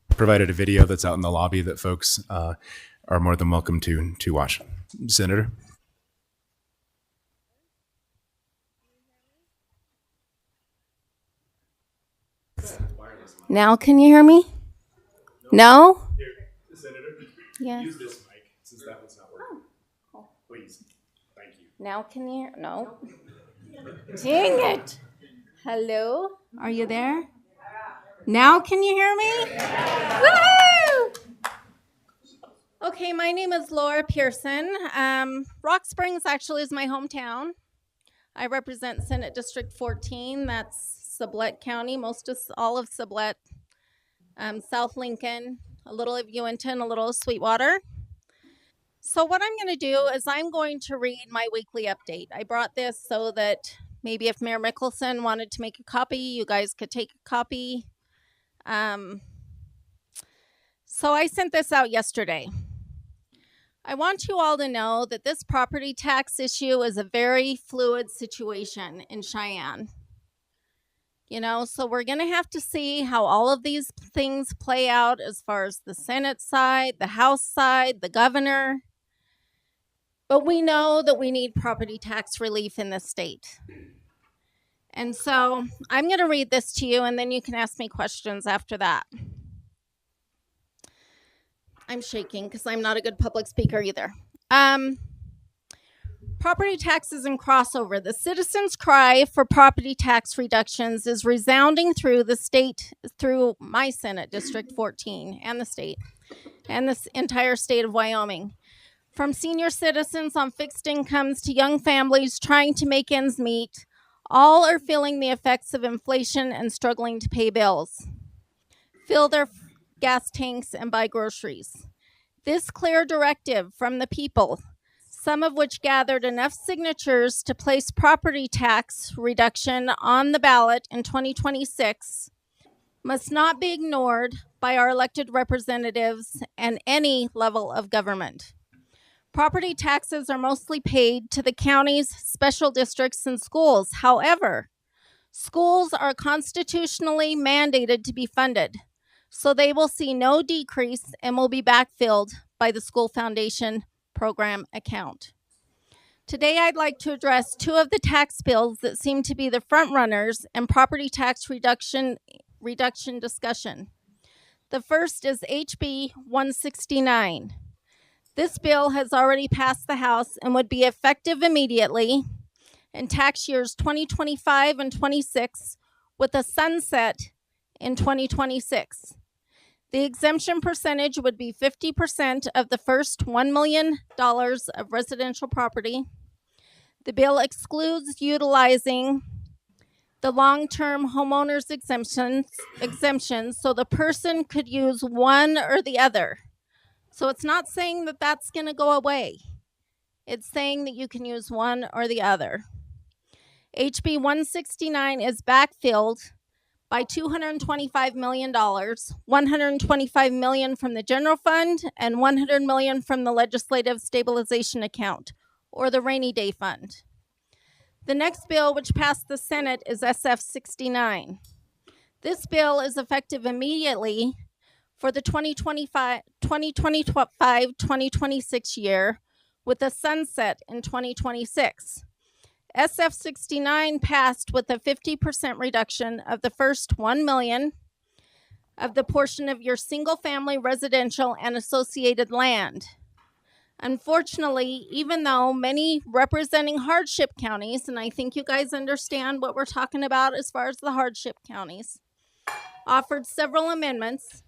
Speaker 1: provided a video that's out in the lobby that folks are more than welcome to watch. Senator?
Speaker 8: Now can you hear me? No?
Speaker 1: Senator,
Speaker 8: Yes.
Speaker 1: use this mic since that one's not working. Please. Thank you.
Speaker 8: Now can you hear? No. Dang it. Hello? Are you there? Now can you hear me? Woohoo! Okay, my name is Laura Pearson. Rock Springs actually is my hometown. I represent Senate District 14. That's Sublette County, all of Sublette, South Lincoln, a little of Uinta, a little of Sweetwater. So what I'm going to do is I'm going to read my weekly update. I brought this so that maybe if Mayor Mickelson wanted to make a copy, you guys could take a copy. So I sent this out yesterday. I want you all to know that this property tax issue is a very fluid situation in Cheyenne. So we're going to have to see how all of these things play out as far as the Senate side, the House side, the governor. But we know that we need property tax relief in this state. And so I'm going to read this to you, and then you can ask me questions after that. I'm shaking because I'm not a good public speaker either. Property taxes and crossover. The citizens' cry for property tax reductions is resounding through the state, through my Senate District 14 and the state, and this entire state of Wyoming. From senior citizens on fixed incomes to young families trying to make ends meet, all are feeling the effects of inflation and struggling to pay bills, fill their gas tanks, and buy groceries. This clear directive from the people, some of which gathered enough signatures to place property tax reduction on the ballot in 2026, must not be ignored by our elected representatives and any level of government. Property taxes are mostly paid to the counties, special districts, and schools. However, schools are constitutionally mandated to be funded, so they will see no decrease and will be backfilled by the school foundation program account. Today, I'd like to address two of the tax bills that seem to be the front runners in property tax reduction discussion. The first is HB 169. This bill has already passed the House and would be effective immediately in tax years 2025 and 26 with a sunset in 2026. The exemption percentage would be 50% of the first $1 million of residential property. The bill excludes utilizing the long-term homeowners exemptions, so the person could use one or the other. So it's not saying that that's going to go away. It's saying that you can use one or the other. HB 169 is backfilled by $225 million, $125 million from the general fund and $100 million from the legislative stabilization account, or the rainy day fund. The next bill, which passed the Senate, is SF 69. This bill is effective immediately for the 2025-2026 year with a sunset in 2026. SF 69 passed with a 50% reduction of the first 1 million of the portion of your single family residential and associated land. Unfortunately, even though many representing hardship counties, and I think you guys understand what we're talking about as far as the hardship counties, offered several amendments,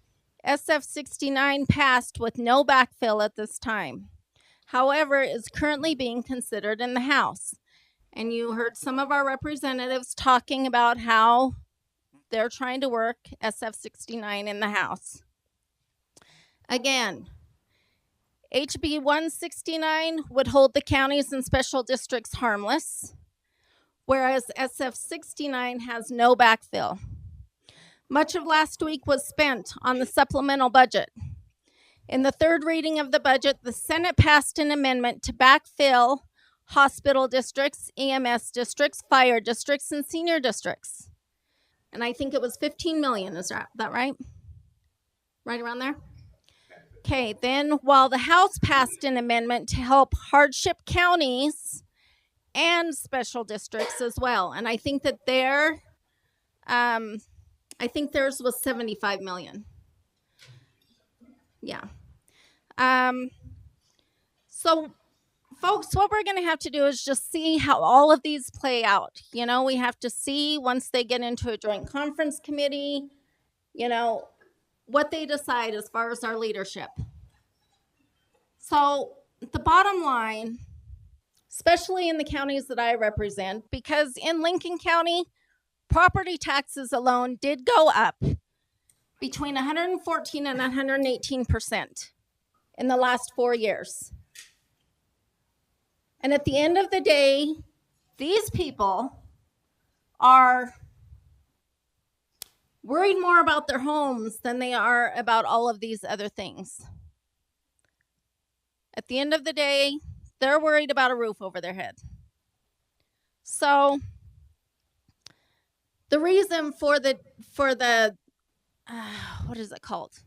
Speaker 8: SF 69 passed with no backfill at this time. However, is currently being considered in the House. And you heard some of our representatives talking about how they're trying to work SF 69 in the House. Again, HB 169 would hold the counties and special districts harmless, whereas SF 69 has no backfill. Much of last week was spent on the supplemental budget. In the third reading of the budget, the Senate passed an amendment to backfill hospital districts, EMS districts, fire districts, and senior districts. And I think it was 15 million, is that right? Right around there? Okay, then while the House passed an amendment to help hardship counties and special districts as well. And I think that theirs was 75 million. Yeah. So folks, what we're going to have to do is just see how all of these play out. You know, we have to see once they get into a joint conference committee, you know, what they decide as far as our leadership. So the bottom line, especially in the counties that I represent, because in Lincoln County, property taxes alone did go up between 114 and 118% in the last 4 years. And at the end of the day, these people are worried more about their homes than they are about all of these other things. At the end of the day, they're worried about a roof over their head. So the reason for the what is it called?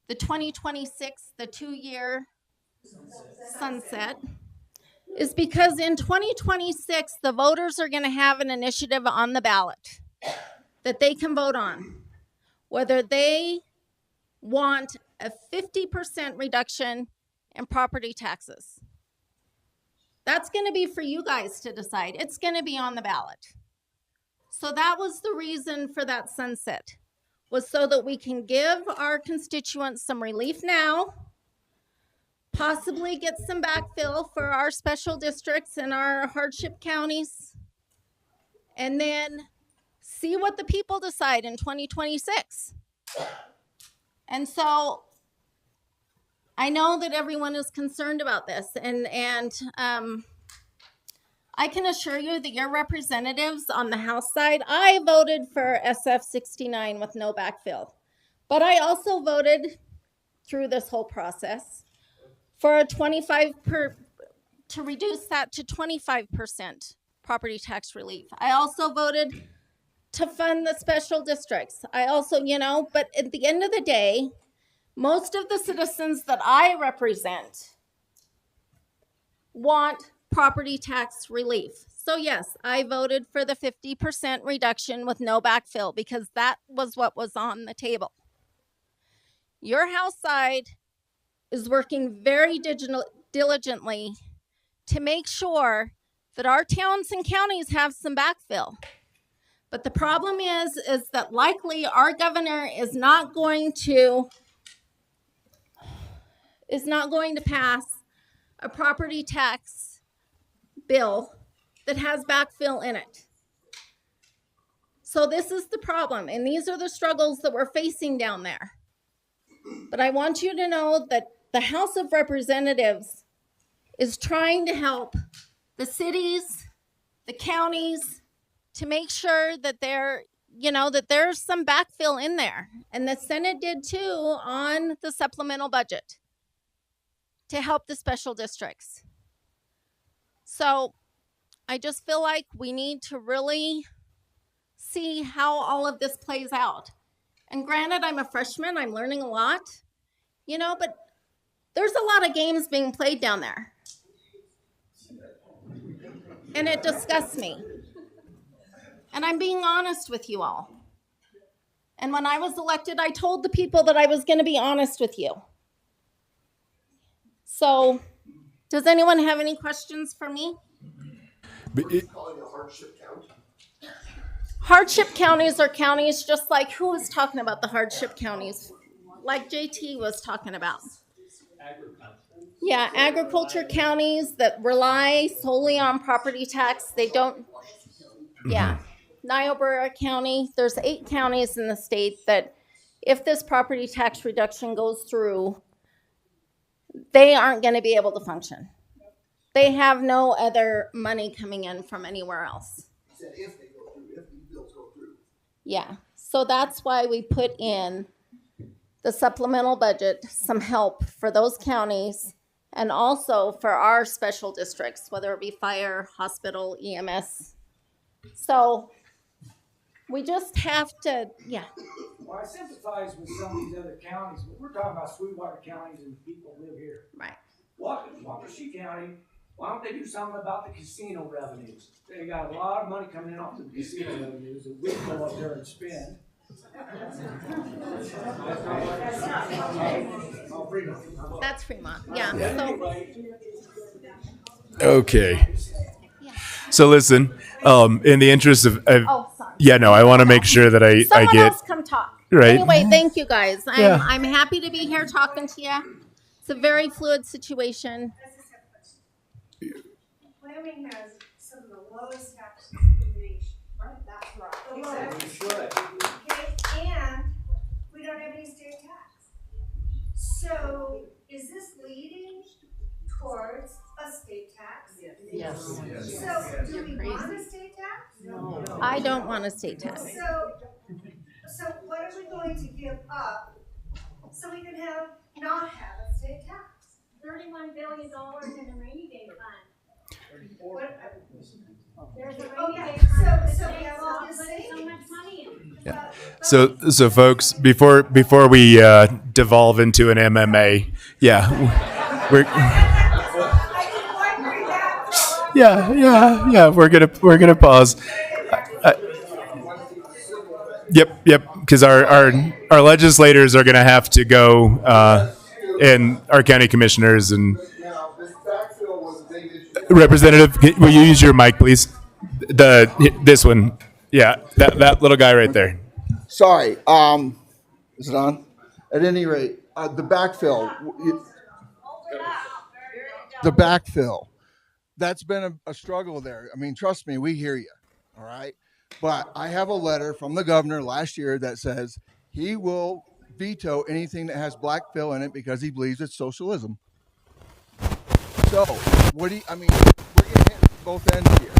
Speaker 8: The 2026, the 2-year sunset, is because in 2026, the voters are going to have an initiative on the ballot that they can vote on, whether they want a 50% reduction in property taxes. That's going to be for you guys to decide. It's going to be on the ballot. So that was the reason for that sunset, was so that we can give our constituents some relief now, possibly get some backfill for our special districts and our hardship counties, and then see what the people decide in 2026. And so I know that everyone is concerned about this, and I can assure you that your representatives on the House side, I voted for SF 69 with no backfill, but I also voted through this whole process for a to reduce that to 25% property tax relief. I also voted to fund the special districts. I also, but at the end of the day, most of the citizens that I represent want property tax relief. So yes, I voted for the 50% reduction with no backfill because that was what was on the table. Your House side is working very diligently to make sure that our towns and counties have some backfill. But the problem is that likely our governor is not going to pass a property tax bill that has backfill in it. So this is the problem, and these are the struggles that we're facing down there. But I want you to know that the House of Representatives is trying to help the cities, the counties, to make sure that that there's some backfill in there. And the Senate did too on the supplemental budget to help the special districts. So I just feel like we need to really see how all of this plays out. And granted, I'm a freshman, I'm learning a lot, but there's a lot of games being played down there. And it disgusts me. And I'm being honest with you all. And when I was elected, I told the people that I was going to be honest with you. So, does anyone have any questions for me? Hardship counties are counties just like, who was talking about the hardship counties? Like JT was talking about. Yeah, agriculture counties that rely solely on property tax. They don't, yeah. Niobrara County, there's 8 counties in the state that if this property tax reduction goes through, they aren't going to be able to function. They have no other money coming in from anywhere else.
Speaker 9: If they go through, if these bills go through.
Speaker 8: Yeah, so that's why we put in the supplemental budget, some help for those counties and also for our special districts, whether it be fire, hospital, EMS. So we just have to, yeah.
Speaker 5: Well, I sympathize with some of these other counties, but we're talking about Sweetwater counties and the people who live here.
Speaker 8: Right.
Speaker 5: Waukesha County, why don't they do something about the casino revenues? They got a lot of money coming in off the casino revenues that we go up there and spend.
Speaker 8: That's Fremont, yeah.
Speaker 1: Okay. So listen, in the interest of,
Speaker 8: Oh, sorry.
Speaker 1: yeah, no, I want to make sure that I
Speaker 8: Someone
Speaker 1: get
Speaker 8: else come talk.
Speaker 1: right.
Speaker 8: Anyway, thank you guys.
Speaker 1: Yeah.
Speaker 8: I'm happy to be here talking to you. It's a very fluid situation.
Speaker 10: Wyoming has some of the lowest taxes in the nation. Right. That's right. Exactly. Okay, and we don't have any state tax. So is this leading towards a state tax?
Speaker 8: Yes.
Speaker 10: So do we want a state tax? No.
Speaker 8: I don't want a state tax.
Speaker 10: So what are we going to give up so we can not have a state tax?
Speaker 6: $31 billion in a rainy day fund.
Speaker 10: What?
Speaker 6: There's a
Speaker 10: Oh,
Speaker 6: rainy
Speaker 10: yeah.
Speaker 6: day fund.
Speaker 10: So
Speaker 6: The
Speaker 10: we have
Speaker 6: state's
Speaker 10: all
Speaker 6: not
Speaker 10: this
Speaker 6: putting so
Speaker 10: savings.
Speaker 6: much money in.
Speaker 1: Yeah. So folks, before we devolve into an MMA, yeah, we're yeah, we're gonna pause. Yep, because our legislators are gonna have to go, and our county commissioners and Representative, will you use your mic, please? This one, yeah, that little guy right there.
Speaker 3: Sorry, is it on? At any rate, the backfill, that's been a struggle there. I mean, trust me, we hear you, all right? But I have a letter from the governor last year that says he will veto anything that has black fill in it because he believes it's socialism. So, what do you, I mean, we're getting hit both ends here.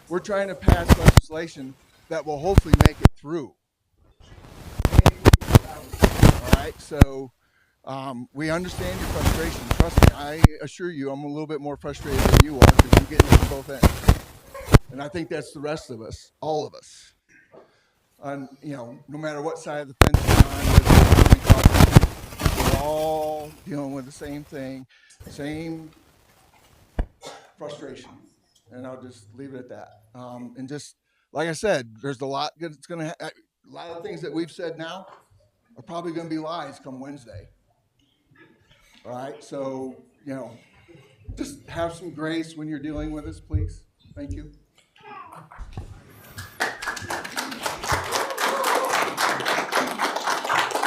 Speaker 3: We're trying to pass legislation that will hopefully make it through. All right, so we understand your frustration. Trust me, I assure you I'm a little bit more frustrated than you are because you're getting hit both ends. And I think that's the rest of us, all of us. No matter what side of the fence you're on, we're all dealing with the same thing, same frustration. And I'll just leave it at that. And just like I said, there's a lot that's going to, a lot of things that we've said now are probably going to be lies come Wednesday. All right. So, just have some grace when you're dealing with us, please. Thank you.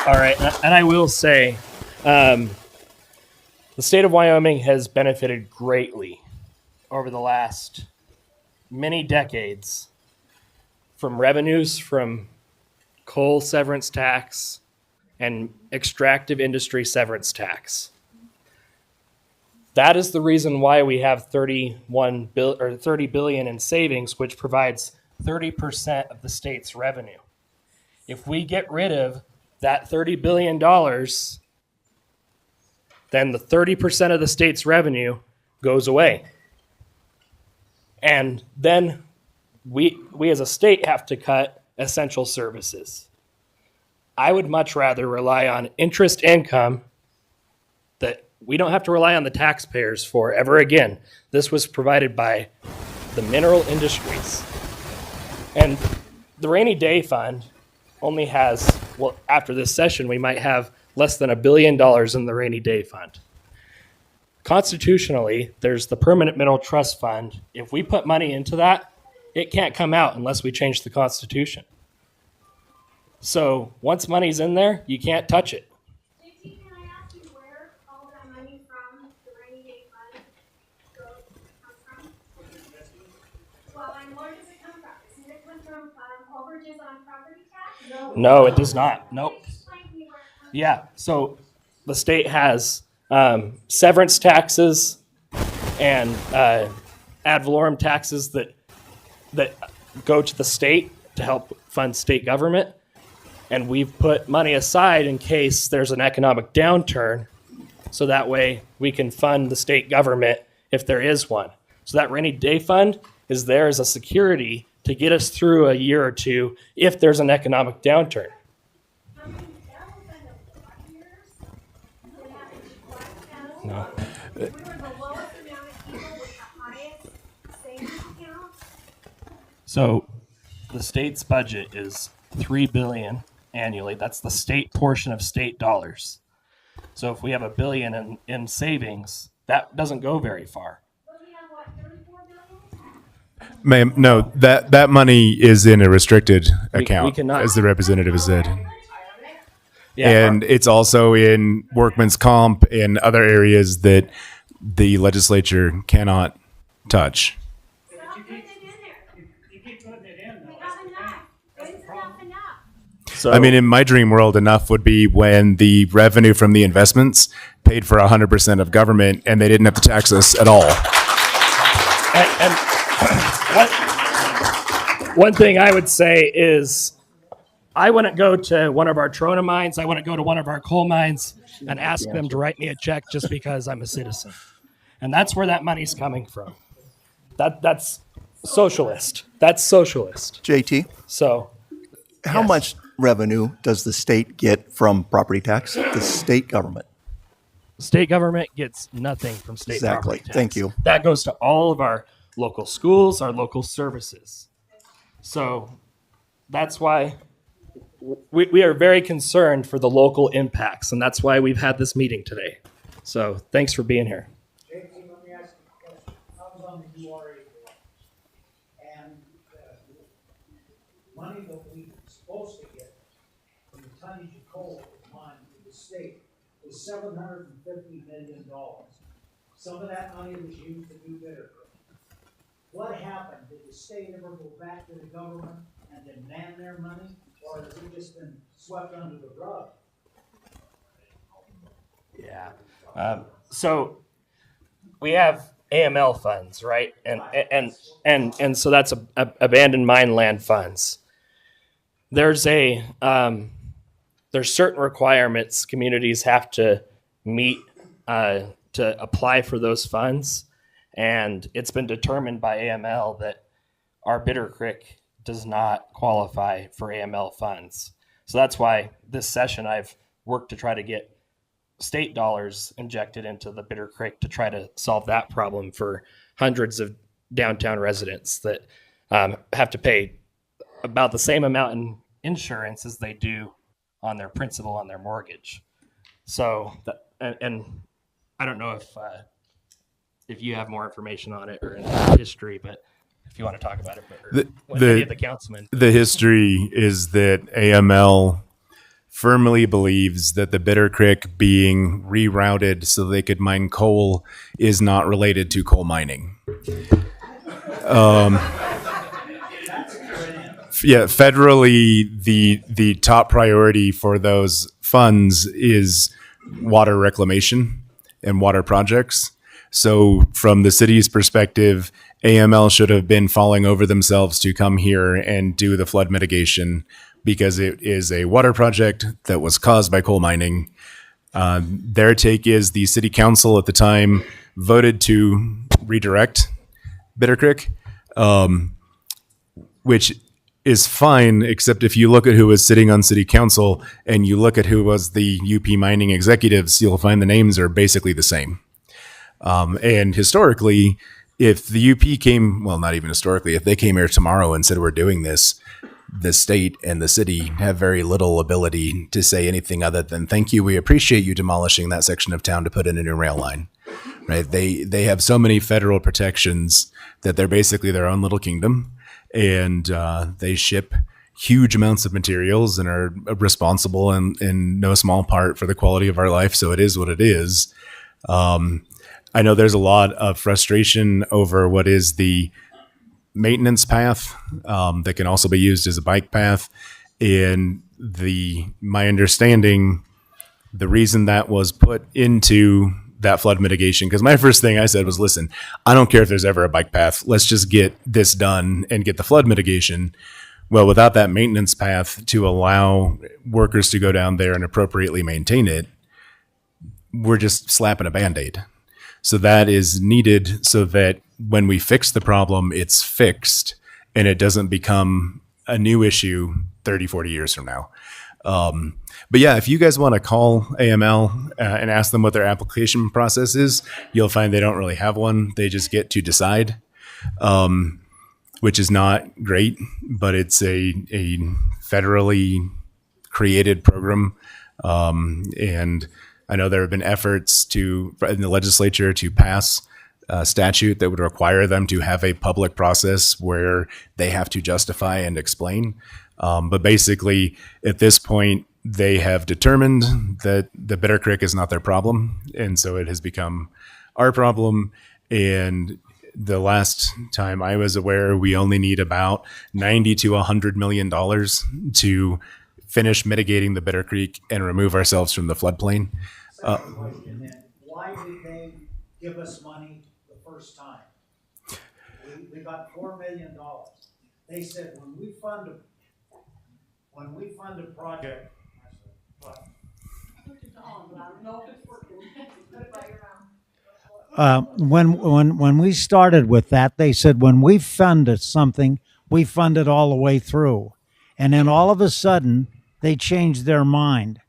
Speaker 7: All right, and I will say, the state of Wyoming has benefited greatly over the last many decades from revenues from coal severance tax and extractive industry severance tax. That is the reason why we have 30 billion in savings, which provides 30% of the state's revenue. If we get rid of that $30 billion, then the 30% of the state's revenue goes away. And then we as a state have to cut essential services. I would much rather rely on interest income that we don't have to rely on the taxpayers for ever again. This was provided by the mineral industries. And the rainy day fund only has, after this session, we might have less than $1 billion in the rainy day fund. Constitutionally, there's the permanent mineral trust fund. If we put money into that, it can't come out unless we change the Constitution. So once money's in there, you can't touch it.
Speaker 6: JT, can I ask you where all that money from the rainy day fund comes from? Well, and where does it come from? Does it come from overages on property tax?
Speaker 7: No, it does not. Nope.
Speaker 6: Explain to me where it comes
Speaker 7: Yeah, so the state has severance taxes and ad valorem taxes that go to the state to help fund state government. And we've put money aside in case there's an economic downturn, so that way we can fund the state government if there is one. So that rainy day fund is there as a security to get us through a year or two if there's an economic downturn.
Speaker 6: from? I mean, that was in the 5 years. It happened twice now.
Speaker 7: No.
Speaker 6: We were the lowest amount of people with the highest savings account.
Speaker 7: So the state's budget is $3 billion annually. That's the state portion of state dollars. So if we have $1 billion in savings, that doesn't go very far.
Speaker 6: But we have what, 34 billion?
Speaker 1: Ma'am, no, that money is in a restricted
Speaker 7: We
Speaker 1: account,
Speaker 7: cannot-
Speaker 1: as the representative has said.
Speaker 7: Yeah,
Speaker 1: And it's also in workman's comp and other areas that the legislature cannot touch.
Speaker 6: Stop putting it in there.
Speaker 5: You keep putting it in,
Speaker 6: We
Speaker 5: though.
Speaker 6: have enough. When's enough enough?
Speaker 7: so
Speaker 1: I mean, in my dream world, enough would be when the revenue from the investments paid for 100% of government and they didn't have to tax us at all.
Speaker 7: and one thing I would say is I wouldn't go to one of our trona mines, I wouldn't go to one of our coal mines and ask them to write me a check just because I'm a citizen. And that's where that money's coming from. That's socialist. That's socialist.
Speaker 2: JT,
Speaker 7: So
Speaker 2: how
Speaker 7: Yes.
Speaker 2: much revenue does the state get from property tax? The state government.
Speaker 7: state government gets nothing from state
Speaker 2: Exactly.
Speaker 7: property tax.
Speaker 2: Thank you.
Speaker 7: That goes to all of our local schools, our local services. So that's why we are very concerned for the local impacts, and that's why we've had this meeting today. So thanks for being here.
Speaker 5: JT, let me ask you a question. I was on the URA board, and money that we were supposed to get from the tonnage of coal mined to the state was $750 million. Some of that money was used to do better. What happened? Did the state ever go back to the government and demand their money, or has it just been swept under the rug?
Speaker 7: Yeah. So we have AML funds, right? And so that's abandoned mine land funds. There's there's certain requirements communities have to meet to apply for those funds, and it's been determined by AML that our Bitter Creek does not qualify for AML funds. So that's why this session I've worked to try to get state dollars injected into the Bitter Creek to try to solve that problem for hundreds of downtown residents that have to pay about the same amount in insurance as they do on their principal on their mortgage. So, and I don't know if you have more information on it or in history, but if you want to talk about it, any of the councilmen.
Speaker 1: The history is that AML firmly believes that the Bitter Creek being rerouted so they could mine coal is not related to coal mining. Yeah, federally, the top priority for those funds is water reclamation and water projects. So from the city's perspective, AML should have been falling over themselves to come here and do the flood mitigation because it is a water project that was caused by coal mining. Their take is the city council at the time voted to redirect Bitter Creek, which is fine, except if you look at who was sitting on city council and you look at who was the UP mining executives, you'll find the names are basically the same. And historically, if the UP came, well, not even historically, if they came here tomorrow and said we're doing this, the state and the city have very little ability to say anything other than thank you. We appreciate you demolishing that section of town to put in a new rail line. Right? They have so many federal protections that they're basically their own little kingdom, and they ship huge amounts of materials and are responsible in no small part for the quality of our life. So it is what it is. I know there's a lot of frustration over what is the maintenance path that can also be used as a bike path. And my understanding, the reason that was put into that flood mitigation, because my first thing I said was, listen, I don't care if there's ever a bike path. Let's just get this done and get the flood mitigation. Well, without that maintenance path to allow workers to go down there and appropriately maintain it, we're just slapping a Band-Aid. So that is needed so that when we fix the problem, it's fixed and it doesn't become a new issue 30, 40 years from now. But yeah, if you guys want to call AML and ask them what their application process is, you'll find they don't really have one. They just get to decide, which is not great, but it's a federally created program. And I know there have been efforts in the legislature to pass a statute that would require them to have a public process where they have to justify and explain. But basically, at this point, they have determined that the Bitter Creek is not their problem. And so it has become our problem. And the last time I was aware, we only need about $90 to $100 million to finish mitigating the Bitter Creek and remove ourselves from the floodplain.
Speaker 11: Why did they give us money the first time? We got $4 million. They said when we fund a project, when we started with that, they said when we funded something, we fund it all the way through. And then all of a sudden, they changed their mind.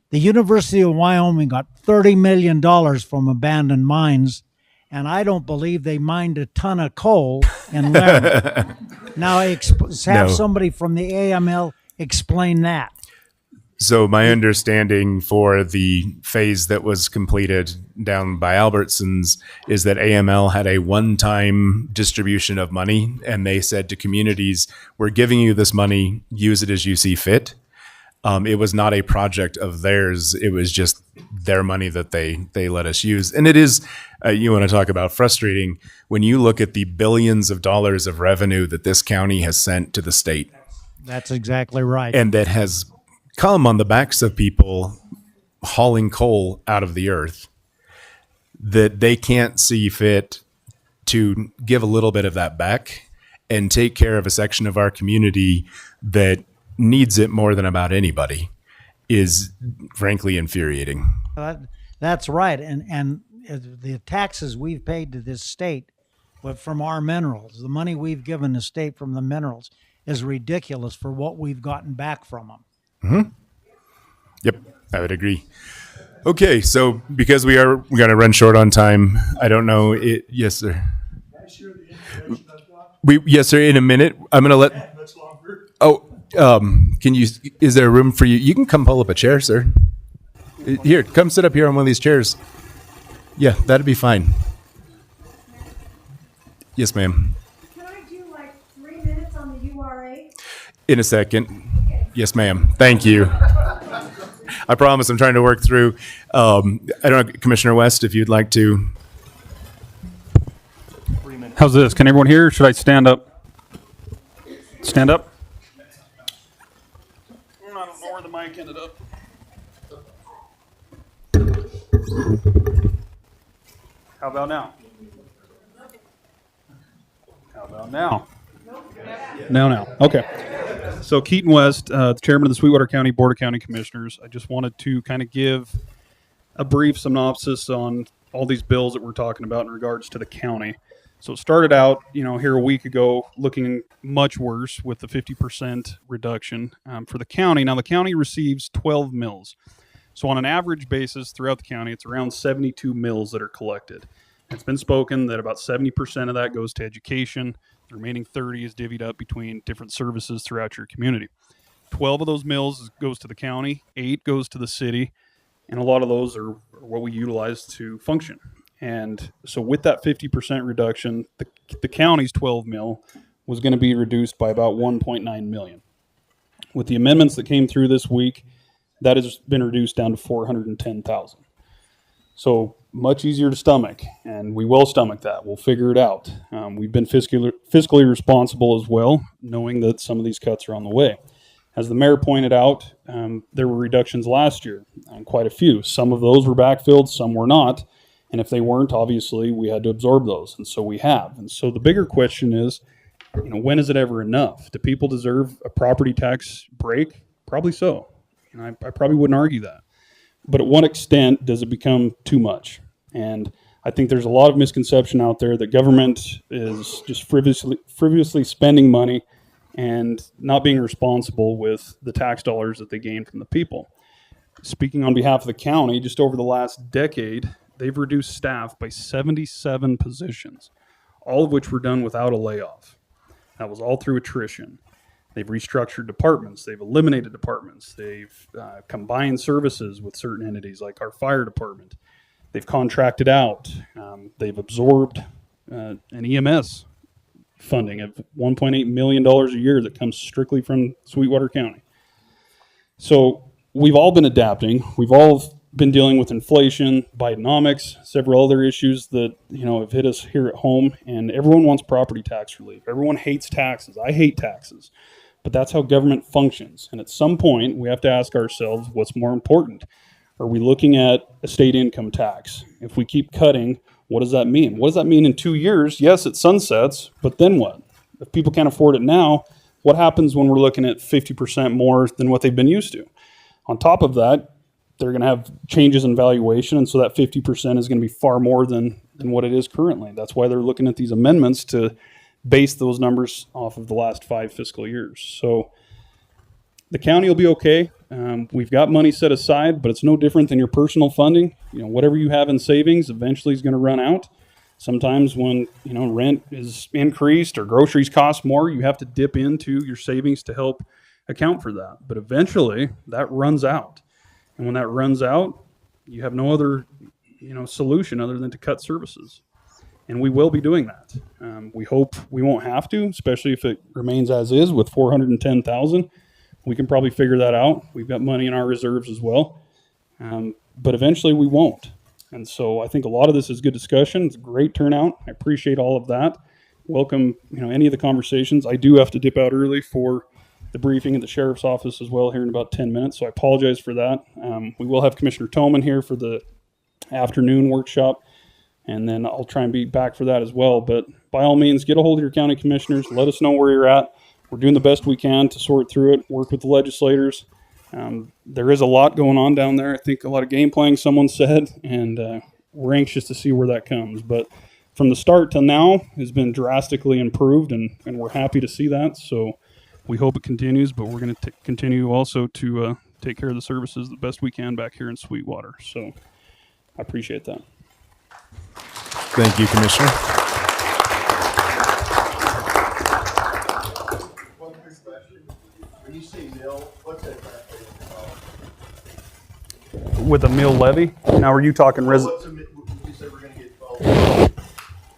Speaker 11: The University of Wyoming got $30 million from abandoned mines, and I don't believe they mined a ton of coal in Laramie. Now, have somebody from the AML explain that.
Speaker 1: So my understanding for the phase that was completed down by Albertsons is that AML had a one-time distribution of money, and they said to communities, we're giving you this money, use it as you see fit. It was not a project of theirs. It was just their money that they let us use. And it is, you want to talk about frustrating, when you look at the billions of dollars of revenue that this county has sent to the state.
Speaker 11: That's exactly right.
Speaker 1: And that has come on the backs of people hauling coal out of the earth, that they can't see fit to give a little bit of that back and take care of a section of our community that needs it more than about anybody is frankly infuriating.
Speaker 11: That's right. And the taxes we've paid to this state, but from our minerals, the money we've given the state from the minerals is ridiculous for what we've gotten back from them.
Speaker 1: Yep, I would agree. Okay, so because we are going to run short on time, I don't know. Yes, sir. Yes, sir. In a minute, I'm going to let. Oh, can you? Is there room for you? You can come pull up a chair, sir. Here, come sit up here on one of these chairs. Yeah, that'd be fine. Yes, ma'am.
Speaker 10: Can I do like 3 minutes on the URA?
Speaker 1: In a second. Yes, ma'am. Thank you. I promise I'm trying to work through. I don't know, Commissioner West, if you'd like to.
Speaker 12: How's this? Can everyone hear? Or should I stand up? Stand up? I don't know where the mic ended up. How about now? How about now? Now. Okay. So Keaton West, the chairman of the Sweetwater County Board of County Commissioners. I just wanted to kind of give a brief synopsis on all these bills that we're talking about in regards to the county. So it started out, here a week ago, looking much worse with the 50% reduction for the county. Now, the county receives 12 mills. So on an average basis throughout the county, it's around 72 mills that are collected. It's been spoken that about 70% of that goes to education. The remaining 30 is divvied up between different services throughout your community. 12 of those mills goes to the county, 8 goes to the city, and a lot of those are what we utilize to function. And so with that 50% reduction, the county's 12 mil was going to be reduced by about 1.9 million. With the amendments that came through this week, that has been reduced down to 410,000. So much easier to stomach, and we will stomach that. We'll figure it out. We've been fiscally responsible as well, knowing that some of these cuts are on the way. As the mayor pointed out, there were reductions last year, quite a few. Some of those were backfilled, some were not. And if they weren't, obviously, we had to absorb those. And so we have. And so the bigger question is, when is it ever enough? Do people deserve a property tax break? Probably so. I probably wouldn't argue that. But at what extent does it become too much? And I think there's a lot of misconception out there that government is just frivolously spending money and not being responsible with the tax dollars that they gain from the people. Speaking on behalf of the county, just over the last decade, they've reduced staff by 77 positions, all of which were done without a layoff. That was all through attrition. They've restructured departments. They've eliminated departments. They've combined services with certain entities like our fire department. They've contracted out. They've absorbed an EMS funding of $1.8 million a year that comes strictly from Sweetwater County. So we've all been adapting. We've all been dealing with inflation, Bidenomics, several other issues that have hit us here at home, and everyone wants property tax relief. Everyone hates taxes. I hate taxes, but that's how government functions. And at some point, we have to ask ourselves, what's more important? Are we looking at a state income tax? If we keep cutting, what does that mean? What does that mean in 2 years? Yes, it sunsets, but then what? If people can't afford it now, what happens when we're looking at 50% more than what they've been used to? On top of that, they're going to have changes in valuation, and so that 50% is going to be far more than what it is currently. That's why they're looking at these amendments to base those numbers off of the last 5 fiscal years. So the county will be okay. We've got money set aside, but it's no different than your personal funding. Whatever you have in savings eventually is going to run out. Sometimes when rent is increased or groceries cost more, you have to dip into your savings to help account for that. But eventually that runs out. And when that runs out, you have no other, solution other than to cut services. And we will be doing that. We hope we won't have to, especially if it remains as is with 410,000. We can probably figure that out. We've got money in our reserves as well. But eventually we won't. And so I think a lot of this is good discussion. It's a great turnout. I appreciate all of that. Welcome, any of the conversations. I do have to dip out early for the briefing at the sheriff's office as well here in about 10 minutes. So I apologize for that. We will have Commissioner Toman here for the afternoon workshop, and then I'll try and be back for that as well. But by all means, get a hold of your county commissioners. Let us know where you're at. We're doing the best we can to sort through it, work with the legislators. There is a lot going on down there. I think a lot of game playing, someone said, and we're anxious to see where that comes. But from the start till now has been drastically improved, and we're happy to see that. So we hope it continues, but we're going to continue also to take care of the services the best we can back here in Sweetwater. So I appreciate that.
Speaker 1: Thank you, Commissioner.
Speaker 2: One quick question. When you say mill, what's that translated to?
Speaker 12: With a mill levy? Now, are you talking
Speaker 2: You said we're going to get 12.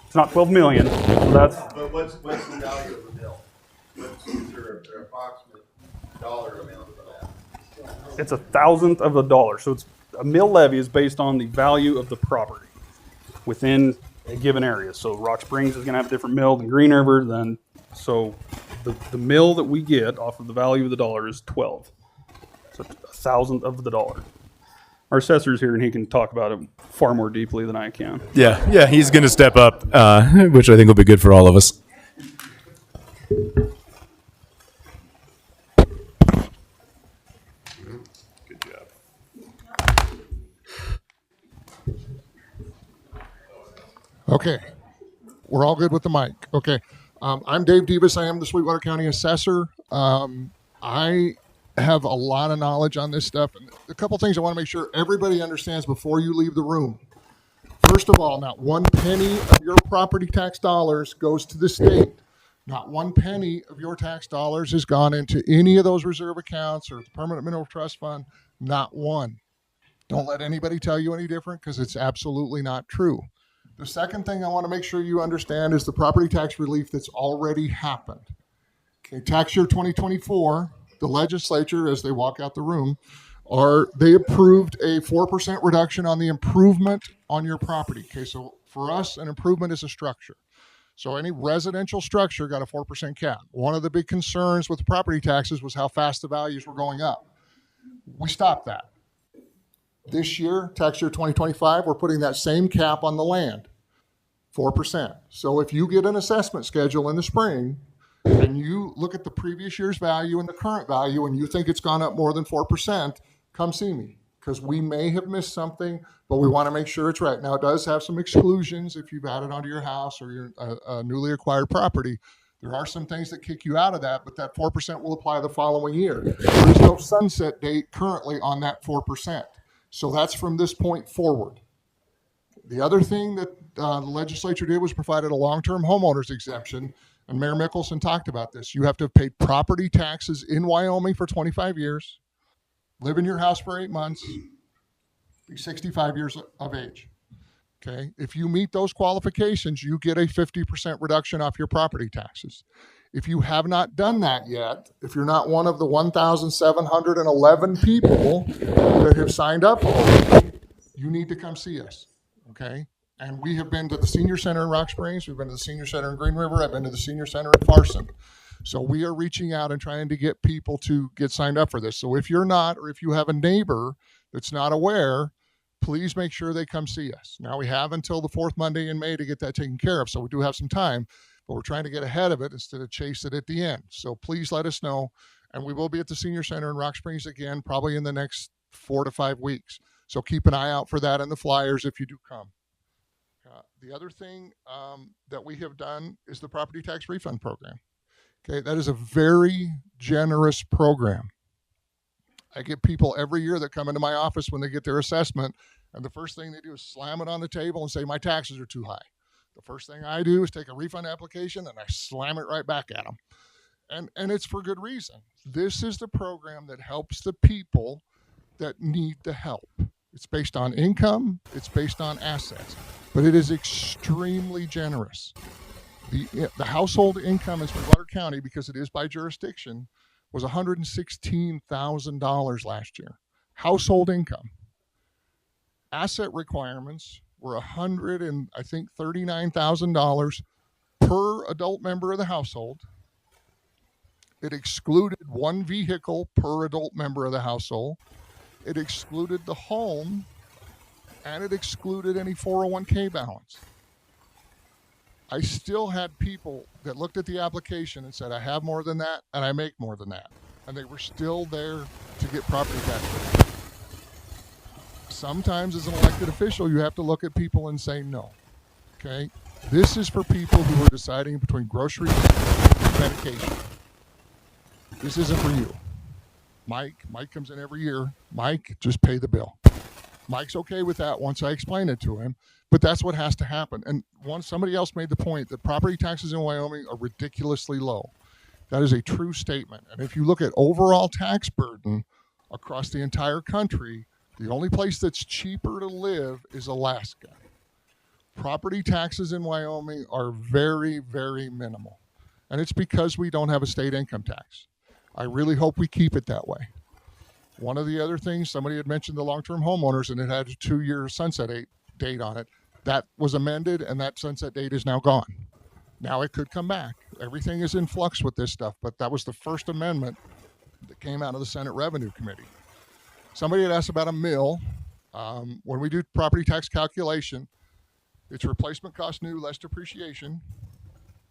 Speaker 12: It's not 12 million. So that's.
Speaker 2: But what's the value of the mill? Is there an approximate dollar amount of that?
Speaker 12: It's 1,000th of a dollar. So it's a mill levy is based on the value of the property within a given area. So Rock Springs is going to have a different mill than Green River. So the mill that we get off of the value of the dollar is 12. So 1,000th of the dollar. Our assessor's here, and he can talk about it far more deeply than I can.
Speaker 1: Yeah, he's going to step up, which I think will be good for all of us.
Speaker 12: Good job.
Speaker 13: Okay, we're all good with the mic. Okay, I'm Dave Davis. I am the Sweetwater County Assessor. I have a lot of knowledge on this stuff. And a couple things I want to make sure everybody understands before you leave the room. First of all, not one penny of your property tax dollars goes to the state. Not one penny of your tax dollars has gone into any of those reserve accounts or the Permanent Mineral Trust Fund. Not one. Don't let anybody tell you any different, because it's absolutely not true. The second thing I want to make sure you understand is the property tax relief that's already happened. Okay, tax year 2024, the legislature, as they walk out the room, they approved a 4% reduction on the improvement on your property. Okay, so for us, an improvement is a structure. So any residential structure got a 4% cap. One of the big concerns with property taxes was how fast the values were going up. We stopped that. This year, tax year 2025, we're putting that same cap on the land, 4%. So if you get an assessment schedule in the spring and you look at the previous year's value and the current value and you think it's gone up more than 4%, come see me, because we may have missed something, but we want to make sure it's right. Now, it does have some exclusions if you've added onto your house or your newly acquired property. There are some things that kick you out of that, but that 4% will apply the following year. There is no sunset date currently on that 4%. So that's from this point forward. The other thing that the legislature did was provided a long-term homeowners exemption, and Mayor Mickelson talked about this. You have to have paid property taxes in Wyoming for 25 years, live in your house for 8 months, be 65 years of age. Okay, if you meet those qualifications, you get a 50% reduction off your property taxes. If you have not done that yet, if you're not one of the 1,711 people that have signed up already, you need to come see us, okay? And we have been to the Senior Center in Rock Springs, we've been to the Senior Center in Green River, I've been to the Senior Center in Farson. So we are reaching out and trying to get people to get signed up for this. So if you're not, or if you have a neighbor that's not aware, please make sure they come see us. Now, we have until the fourth Monday in May to get that taken care of, so we do have some time, but we're trying to get ahead of it instead of chase it at the end. So please let us know, and we will be at the Senior Center in Rock Springs again, probably in the next 4 to 5 weeks. So keep an eye out for that in the flyers if you do come. The other thing that we have done is the property tax refund program. Okay, that is a very generous program. I get people every year that come into my office when they get their assessment, and the first thing they do is slam it on the table and say, my taxes are too high. The first thing I do is take a refund application and I slam it right back at them. And it's for good reason. This is the program that helps the people that need the help. It's based on income, it's based on assets, but it is extremely generous. The household income in Sweetwater County, because it is by jurisdiction, was $116,000 last year. Household income. Asset requirements were $139,000 per adult member of the household. It excluded one vehicle per adult member of the household. It excluded the home, and it excluded any 401k balance. I still had people that looked at the application and said, I have more than that, and I make more than that. And they were still there to get property tax relief. Sometimes as an elected official, you have to look at people and say no, okay? This is for people who are deciding between groceries and medication. This isn't for you. Mike comes in every year. Mike, just pay the bill. Mike's okay with that once I explain it to him, but that's what has to happen. And once somebody else made the point that property taxes in Wyoming are ridiculously low. That is a true statement. And if you look at overall tax burden across the entire country, the only place that's cheaper to live is Alaska. Property taxes in Wyoming are very, very minimal. And it's because we don't have a state income tax. I really hope we keep it that way. One of the other things, somebody had mentioned the long-term homeowners, and it had a 2-year sunset date on it. That was amended, and that sunset date is now gone. Now it could come back. Everything is in flux with this stuff, but that was the first amendment that came out of the Senate Revenue Committee. Somebody had asked about a mill. When we do property tax calculation, it's replacement cost new less depreciation.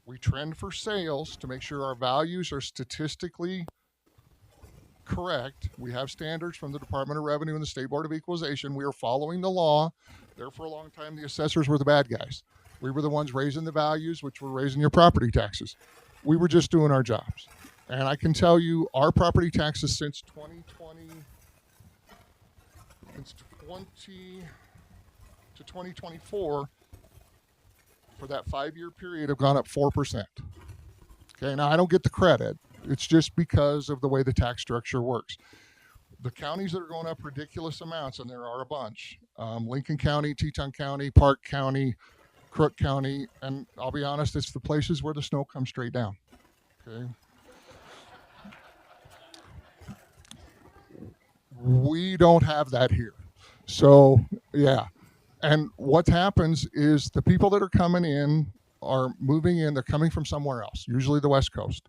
Speaker 13: We trend for sales to make sure our values are statistically correct. We have standards from the Department of Revenue and the State Board of Equalization. We are following the law. There for a long time, the assessors were the bad guys. We were the ones raising the values, which were raising your property taxes. We were just doing our jobs. And I can tell you our property taxes since 2020 to 2024 for that 5-year period have gone up 4%. Okay, now I don't get the credit. It's just because of the way the tax structure works. The counties that are going up ridiculous amounts, and there are a bunch, Lincoln County, Teton County, Park County, Crook County, and I'll be honest, it's the places where the snow comes straight down. Okay. We don't have that here. So, yeah. And what happens is the people that are coming in are moving in, they're coming from somewhere else, usually the West Coast.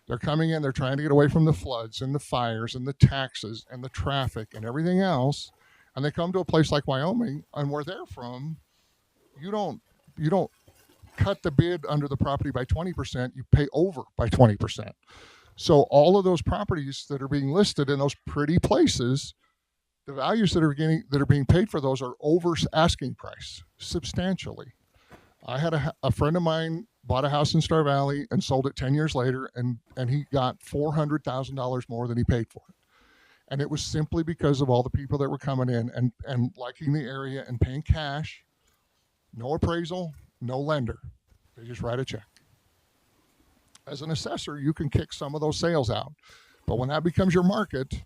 Speaker 13: They're coming in, they're trying to get away from the floods and the fires and the taxes and the traffic and everything else. And they come to a place like Wyoming, and where they're from, you don't cut the bid under the property by 20%, you pay over by 20%. So all of those properties that are being listed in those pretty places, the values that are being paid for those are over asking price substantially. I had a friend of mine bought a house in Star Valley and sold it 10 years later, and he got $400,000 more than he paid for it. And it was simply because of all the people that were coming in and liking the area and paying cash, no appraisal, no lender. They just write a check. As an assessor, you can kick some of those sales out. But when that becomes your market,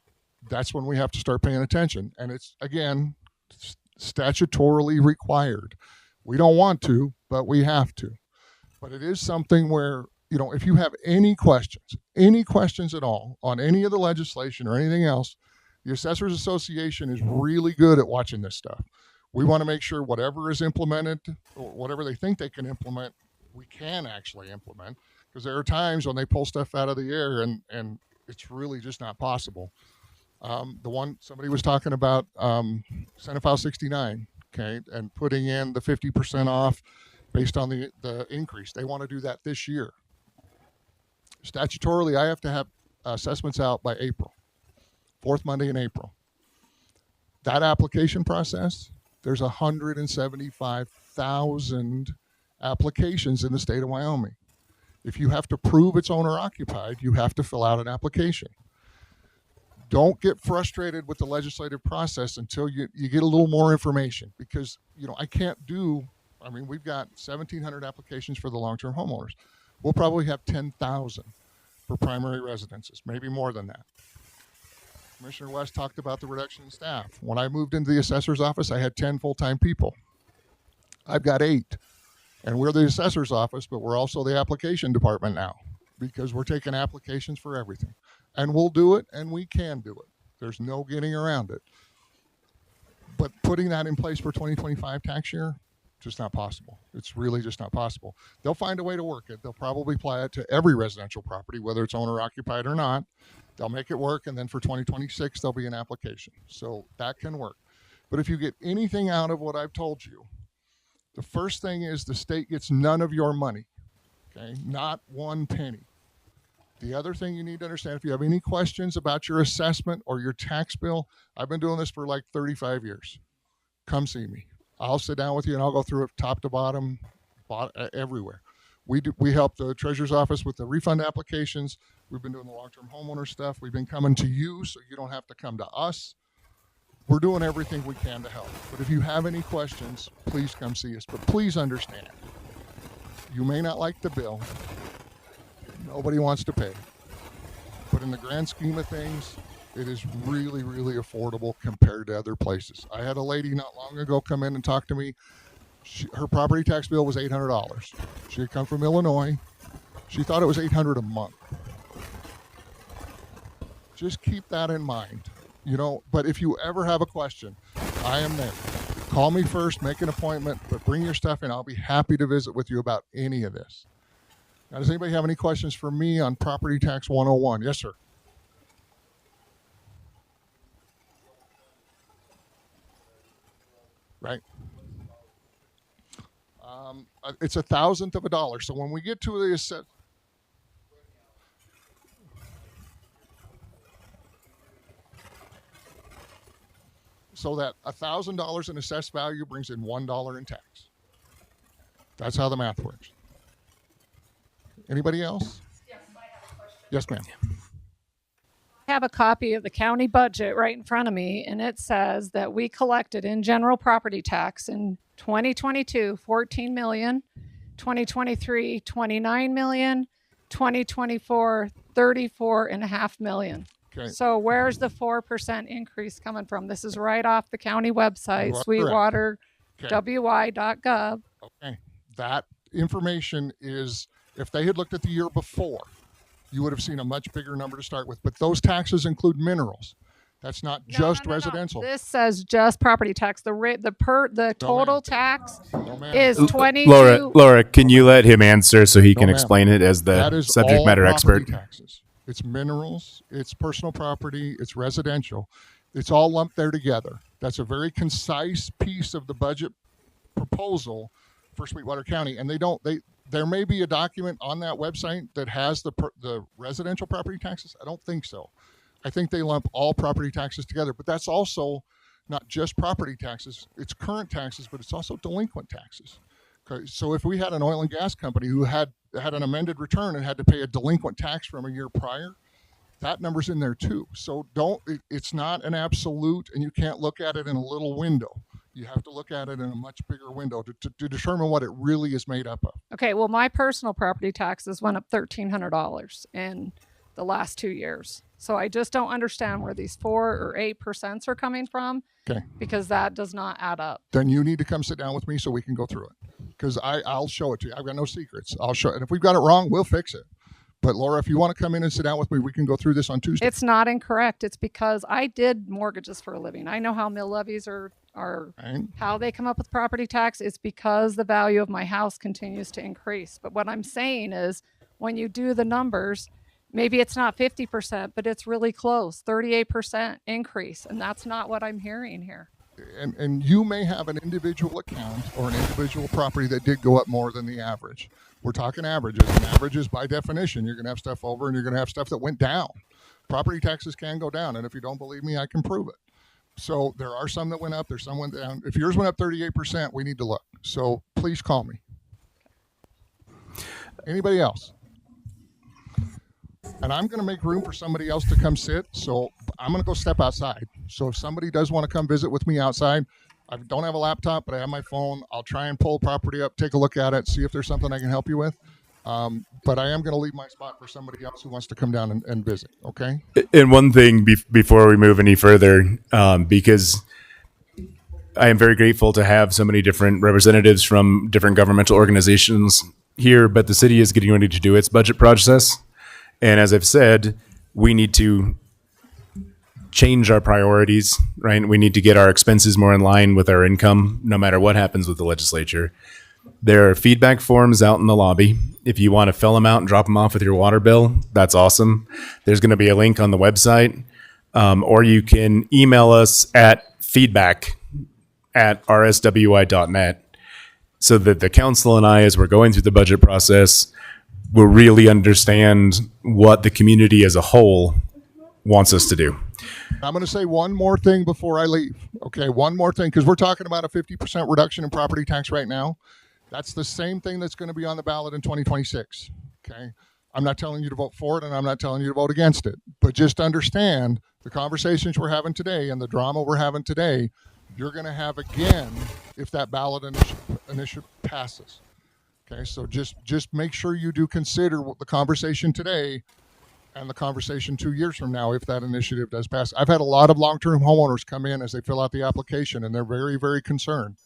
Speaker 13: that's when we have to start paying attention. And it's, again, statutorily required. We don't want to, but we have to. But it is something where, if you have any questions at all on any of the legislation or anything else, the Assessors Association is really good at watching this stuff. We want to make sure whatever is implemented, or whatever they think they can implement, we can actually implement. Because there are times when they pull stuff out of the air and it's really just not possible. The one somebody was talking about, Senate File 69, okay, and putting in the 50% off based on the increase. They want to do that this year. Statutorily, I have to have assessments out by April, 4th Monday in April. That application process, there's 175,000 applications in the state of Wyoming. If you have to prove it's owner occupied, you have to fill out an application. Don't get frustrated with the legislative process until you get a little more information, because we've got 1,700 applications for the long-term homeowners. We'll probably have 10,000 for primary residences, maybe more than that. Commissioner West talked about the reduction in staff. When I moved into the assessor's office, I had 10 full-time people. I've got 8. And we're the assessor's office, but we're also the application department now, because we're taking applications for everything. And we'll do it, and we can do it. There's no getting around it. But putting that in place for 2025 tax year, Just not possible. It's really just not possible. They'll find a way to work it. They'll probably apply it to every residential property, whether it's owner occupied or not. They'll make it work, and then for 2026, there'll be an application. So that can work. But if you get anything out of what I've told you, the first thing is the state gets none of your money, okay? Not one penny. The other thing you need to understand, if you have any questions about your assessment or your tax bill, I've been doing this for like 35 years. Come see me. I'll sit down with you and I'll go through it top to bottom, everywhere. We help the treasurer's office with the refund applications. We've been doing the long-term homeowner stuff. We've been coming to you so you don't have to come to us. We're doing everything we can to help. But if you have any questions, please come see us. But please understand, you may not like the bill. Nobody wants to pay. But in the grand scheme of things, it is really, really affordable compared to other places. I had a lady not long ago come in and talk to me. Her property tax bill was $800. She had come from Illinois. She thought it was $800 a month. Just keep that in mind, but if you ever have a question, I am there. Call me first, make an appointment, but bring your stuff in. I'll be happy to visit with you about any of this. Now, does anybody have any questions for me on Property Tax 101? Yes, sir. Right. It's a thousandth of a dollar. So when we get to the assess, so that $1,000 in assessed value brings in $1 in tax. That's how the math works. Anybody else?
Speaker 14: Yes, I have a question.
Speaker 13: Yes, ma'am.
Speaker 14: I have a copy of the county budget right in front of me, and it says that we collected in general property tax in 2022, 14 million, 2023, 29 million, 2024, 34.5 million.
Speaker 13: Okay.
Speaker 14: So where's the 4% increase coming from? This is right off the county website, sweetwaterwi.gov.
Speaker 13: Okay. That information is, if they had looked at the year before, you would have seen a much bigger number to start with. But those taxes include minerals. That's not just residential.
Speaker 14: This says just property tax. The total tax is 22.
Speaker 1: Laura, can you let him answer so he can
Speaker 13: ma'am.
Speaker 1: explain it as
Speaker 13: That
Speaker 1: the
Speaker 13: is
Speaker 1: subject
Speaker 13: all
Speaker 1: matter
Speaker 13: property
Speaker 1: expert?
Speaker 13: Taxes. It's minerals, it's personal property, it's residential. It's all lumped there together. That's a very concise piece of the budget proposal for Sweetwater County. And there may be a document on that website that has the residential property taxes. I don't think so. I think they lump all property taxes together, but that's also not just property taxes. It's current taxes, but it's also delinquent taxes. Okay, so if we had an oil and gas company who had an amended return and had to pay a delinquent tax from a year prior, that number's in there too. So it's not an absolute, and you can't look at it in a little window. You have to look at it in a much bigger window to determine what it really is made up of.
Speaker 14: Okay, well, my personal property taxes went up $1,300 in the last 2 years. So I just don't understand where these 4 or 8% are coming from.
Speaker 13: Okay.
Speaker 14: Because that does not add up.
Speaker 13: Then you need to come sit down with me so we can go through it. Because I'll show it to you. I've got no secrets. I'll show it. And if we've got it wrong, we'll fix it. But Laura, if you want to come in and sit down with me, we can go through this on Tuesday.
Speaker 14: It's not incorrect. It's because I did mortgages for a living. I know how mill levies are
Speaker 13: Right.
Speaker 14: how they come up with property tax. It's because the value of my house continues to increase. But what I'm saying is when you do the numbers, maybe it's not 50%, but it's really close, 38% increase. And that's not what I'm hearing here.
Speaker 13: And you may have an individual account or an individual property that did go up more than the average. We're talking averages, and averages by definition, you're going to have stuff over and you're going to have stuff that went down. Property taxes can go down, and if you don't believe me, I can prove it. So there are some that went up, there's some went down. If yours went up 38%, we need to look. So please call me. Anybody else? And I'm going to make room for somebody else to come sit. So I'm going to go step outside. So if somebody does want to come visit with me outside, I don't have a laptop, but I have my phone. I'll try and pull property up, take a look at it, see if there's something I can help you with. But I am going to leave my spot for somebody else who wants to come down and visit. Okay.
Speaker 1: And one thing before we move any further, because I am very grateful to have so many different representatives from different governmental organizations here, but the city is getting ready to do its budget process. And as I've said, we need to change our priorities, right? We need to get our expenses more in line with our income, no matter what happens with the legislature. There are feedback forms out in the lobby. If you want to fill them out and drop them off with your water bill, that's awesome. There's going to be a link on the website, or you can email us at feedback@rswi.net so that the council and I, as we're going through the budget process, will really understand what the community as a whole wants us to do.
Speaker 13: I'm going to say one more thing before I leave. Okay, one more thing, because we're talking about a 50% reduction in property tax right now. That's the same thing that's going to be on the ballot in 2026. Okay, I'm not telling you to vote for it, and I'm not telling you to vote against it. But just understand the conversations we're having today and the drama we're having today, you're going to have again if that ballot initiative passes. Okay, so just make sure you do consider what the conversation today and the conversation 2 years from now if that initiative does pass. I've had a lot of long-term homeowners come in as they fill out the application, and they're very, very concerned.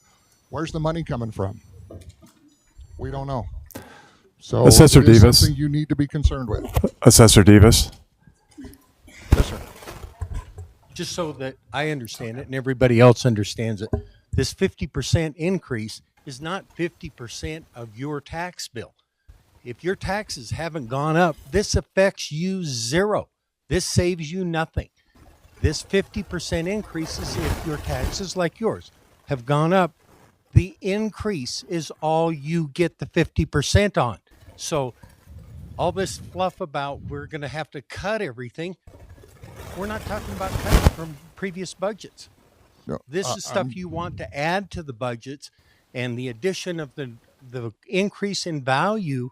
Speaker 13: Where's the money coming from? We don't know. So
Speaker 15: Assessor
Speaker 13: it is
Speaker 15: Davis.
Speaker 13: something you need to be concerned with.
Speaker 15: Assessor Davis.
Speaker 13: Yes, sir.
Speaker 16: Just so that I understand it and everybody else understands it, this 50% increase is not 50% of your tax bill. If your taxes haven't gone up, this affects you zero. This saves you nothing. This 50% increase is if your taxes, like yours, have gone up. The increase is all you get the 50% on. So all this fluff about we're going to have to cut everything, we're not talking about cutting from previous budgets.
Speaker 13: No,
Speaker 16: This is stuff you want to add to the budgets, and the addition of the increase in value,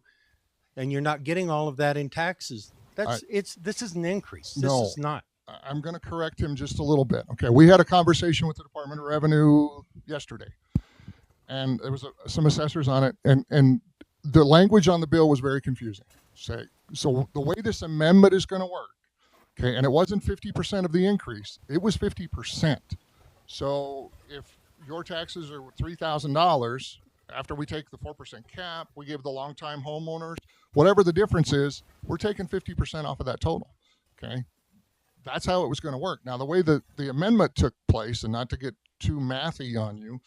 Speaker 16: and you're not getting all of that in taxes. This is an increase. This is not.
Speaker 13: I'm going to correct him just a little bit. Okay, we had a conversation with the Department of Revenue yesterday, and there was some assessors on it, and the language on the bill was very confusing. So the way this amendment is going to work, okay, and it wasn't 50% of the increase, it was 50%. So if your taxes are $3,000, after we take the 4% cap, we give the long-time homeowners, whatever the difference is, we're taking 50% off of that total, okay? That's how it was going to work. Now, the way that the amendment took place, and not to get too mathy on you,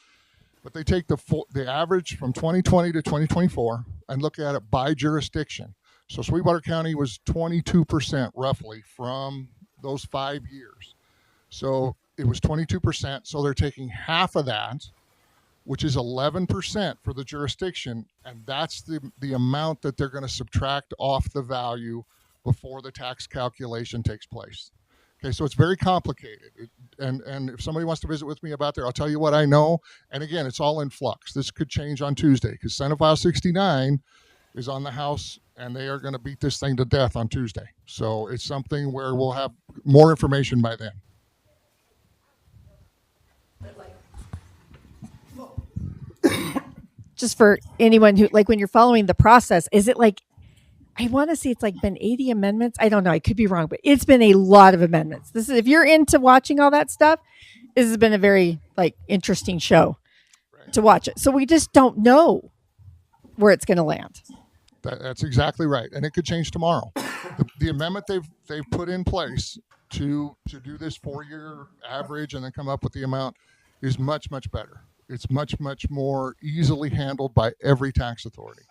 Speaker 13: but they take the average from 2020 to 2024 and look at it by jurisdiction. So Sweetwater County was 22% roughly from those 5 years. So it was 22%. So they're taking half of that, which is 11% for the jurisdiction. And that's the amount that they're going to subtract off the value before the tax calculation takes place. Okay, so it's very complicated. And if somebody wants to visit with me about there, I'll tell you what I know. And again, it's all in flux. This could change on Tuesday because Senate File 69 is on the House, and they are going to beat this thing to death on Tuesday. So it's something where we'll have more information by then.
Speaker 17: Just for anyone who, like, when you're following the process, is it like, I want to say it's like been 80 amendments. I don't know. I could be wrong, but it's been a lot of amendments. This is, if you're into watching all that stuff, this has been a very interesting show to watch it. So we just don't know where it's going to land.
Speaker 13: That's exactly right. And it could change tomorrow. The amendment they've put in place to do this 4-year average and then come up with the amount is much, much better. It's much, much more easily handled by every tax authority.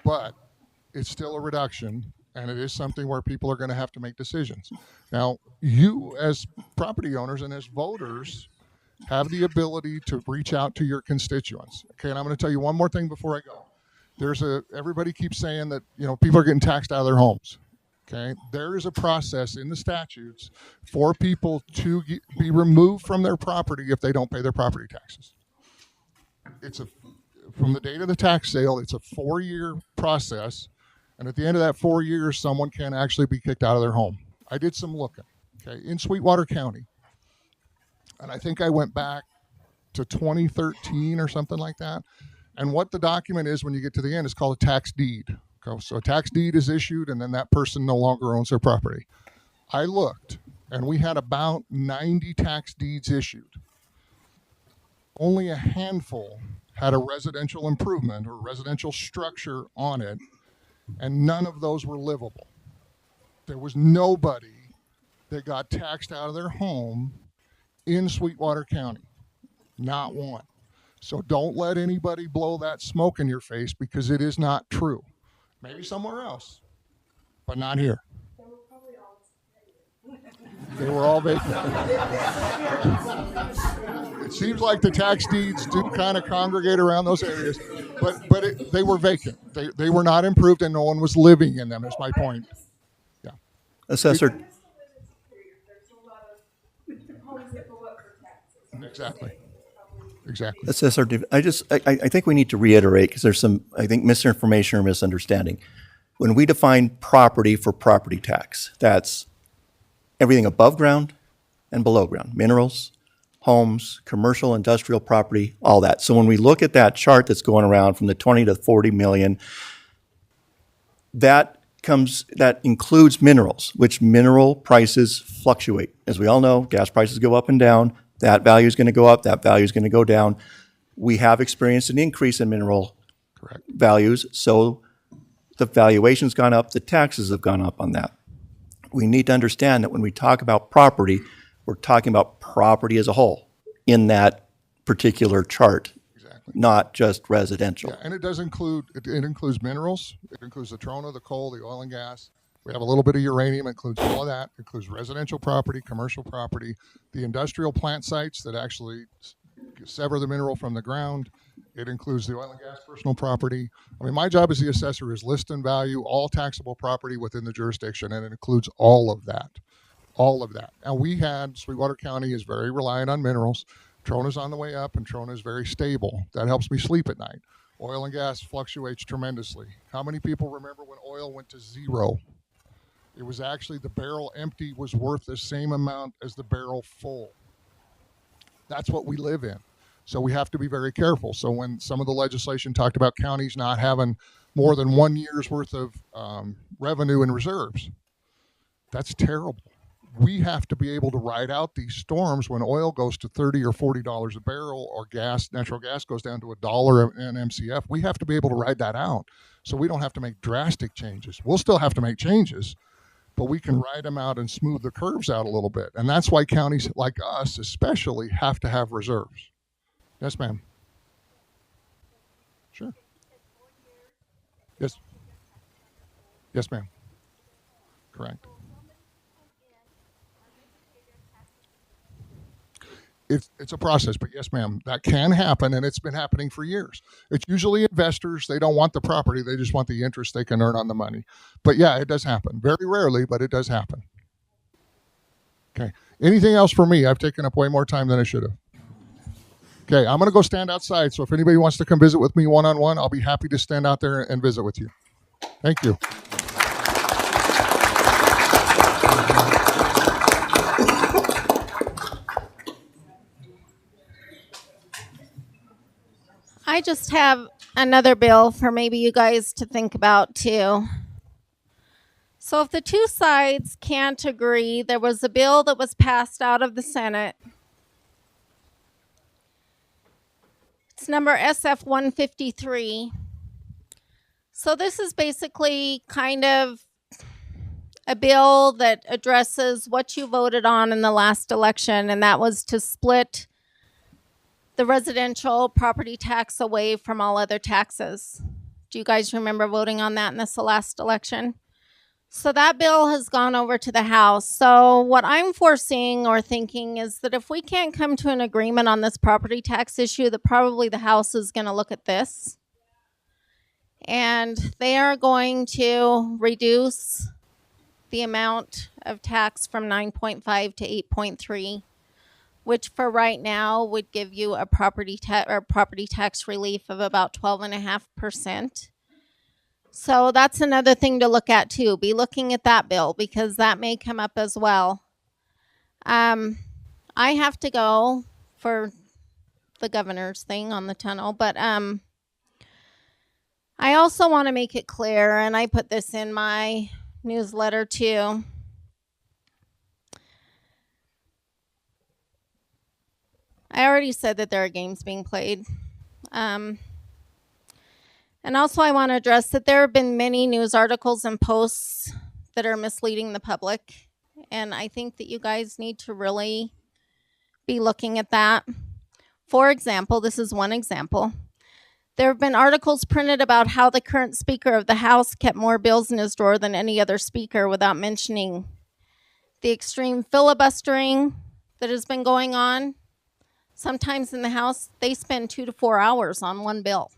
Speaker 13: But it's still a reduction, and it is something where people are going to have to make decisions. Now, you as property owners and as voters have the ability to reach out to your constituents. Okay, and I'm going to tell you one more thing before I go. Everybody keeps saying that, people are getting taxed out of their homes. Okay, there is a process in the statutes for people to be removed from their property if they don't pay their property taxes. From the date of the tax sale, it's a 4-year process. And at the end of that 4 years, someone can actually be kicked out of their home. I did some looking, okay, in Sweetwater County. And I think I went back to 2013 or something like that. And what the document is when you get to the end is called a tax deed. Okay? So a tax deed is issued, and then that person no longer owns their property. I looked, and we had about 90 tax deeds issued. Only a handful had a residential improvement or residential structure on it, and none of those were livable. There was nobody that got taxed out of their home in Sweetwater County. Not one. So don't let anybody blow that smoke in your face, because it is not true. Maybe somewhere else, but not here. They were all vacant. It seems like the tax deeds do kind of congregate around those areas, but they were vacant. They were not improved, and no one was living in them, is my point. Yeah.
Speaker 2: Assessor.
Speaker 13: Exactly.
Speaker 2: Assessor, I think we need to reiterate, because there's some, I think, misinformation or misunderstanding. When we define property for property tax, that's everything above ground and below ground, minerals, homes, commercial, industrial property, all that. So when we look at that chart that's going around from the 20 to 40 million, that includes minerals, which mineral prices fluctuate. As we all know, gas prices go up and down. That value is going to go up, that value is going to go down. We have experienced an increase in mineral values, so the valuation's gone up, the taxes have gone up on that. We need to understand that when we talk about property, we're talking about property as a whole in that particular chart, not just residential.
Speaker 13: Yeah, and it does include, it includes minerals, it includes the trona, the coal, the oil and gas. We have a little bit of uranium, it includes all of that. It includes residential property, commercial property, the industrial plant sites that actually sever the mineral from the ground. It includes the oil and gas personal property. I mean, my job as the assessor is list and value all taxable property within the jurisdiction, and it includes all of that. All of that. And Sweetwater County is very reliant on minerals. Trona's on the way up, and Trona is very stable. That helps me sleep at night. Oil and gas fluctuates tremendously. How many people remember when oil went to zero? It was actually the barrel empty was worth the same amount as the barrel full. That's what we live in. So we have to be very careful. So when some of the legislation talked about counties not having more than 1 year's worth of revenue and reserves, that's terrible. We have to be able to ride out these storms when oil goes to $30 or $40 a barrel, or natural gas goes down to $1 an MCF. We have to be able to ride that out, so we don't have to make drastic changes. We'll still have to make changes, but we can ride them out and smooth the curves out a little bit. And that's why counties like us especially have to have reserves. Yes, ma'am. Sure. Yes. Yes, ma'am. Correct. It's a process, but yes, ma'am, that can happen, and it's been happening for years. It's usually investors. They don't want the property. They just want the interest they can earn on the money. But yeah, it does happen. Very rarely, but it does happen. Okay. Anything else for me? I've taken up way more time than I should have. Okay, I'm going to go stand outside, so if anybody wants to come visit with me one-on-one, I'll be happy to stand out there and visit with you. Thank you.
Speaker 8: I just have another bill for maybe you guys to think about too. So if the two sides can't agree, there was a bill that was passed out of the Senate. It's number SF 153. So this is basically kind of a bill that addresses what you voted on in the last election, and that was to split the residential property tax away from all other taxes. Do you guys remember voting on that in this last election? So that bill has gone over to the House. So what I'm foreseeing or thinking is that if we can't come to an agreement on this property tax issue, that probably the House is going to look at this. And they are going to reduce the amount of tax from 9.5 to 8.3. Which for right now would give you a property tax relief of about 12.5%. So that's another thing to look at too. Be looking at that bill because that may come up as well. I have to go for the governor's thing on the tunnel, but I also want to make it clear, and I put this in my newsletter too. I already said that there are games being played. And also I want to address that there have been many news articles and posts that are misleading the public. and I think that you guys need to really be looking at that. For example, this is one example. There have been articles printed about how the current Speaker of the House kept more bills in his drawer than any other speaker, without mentioning the extreme filibustering that has been going on. Sometimes in the House, they spend 2 to 4 hours on one bill.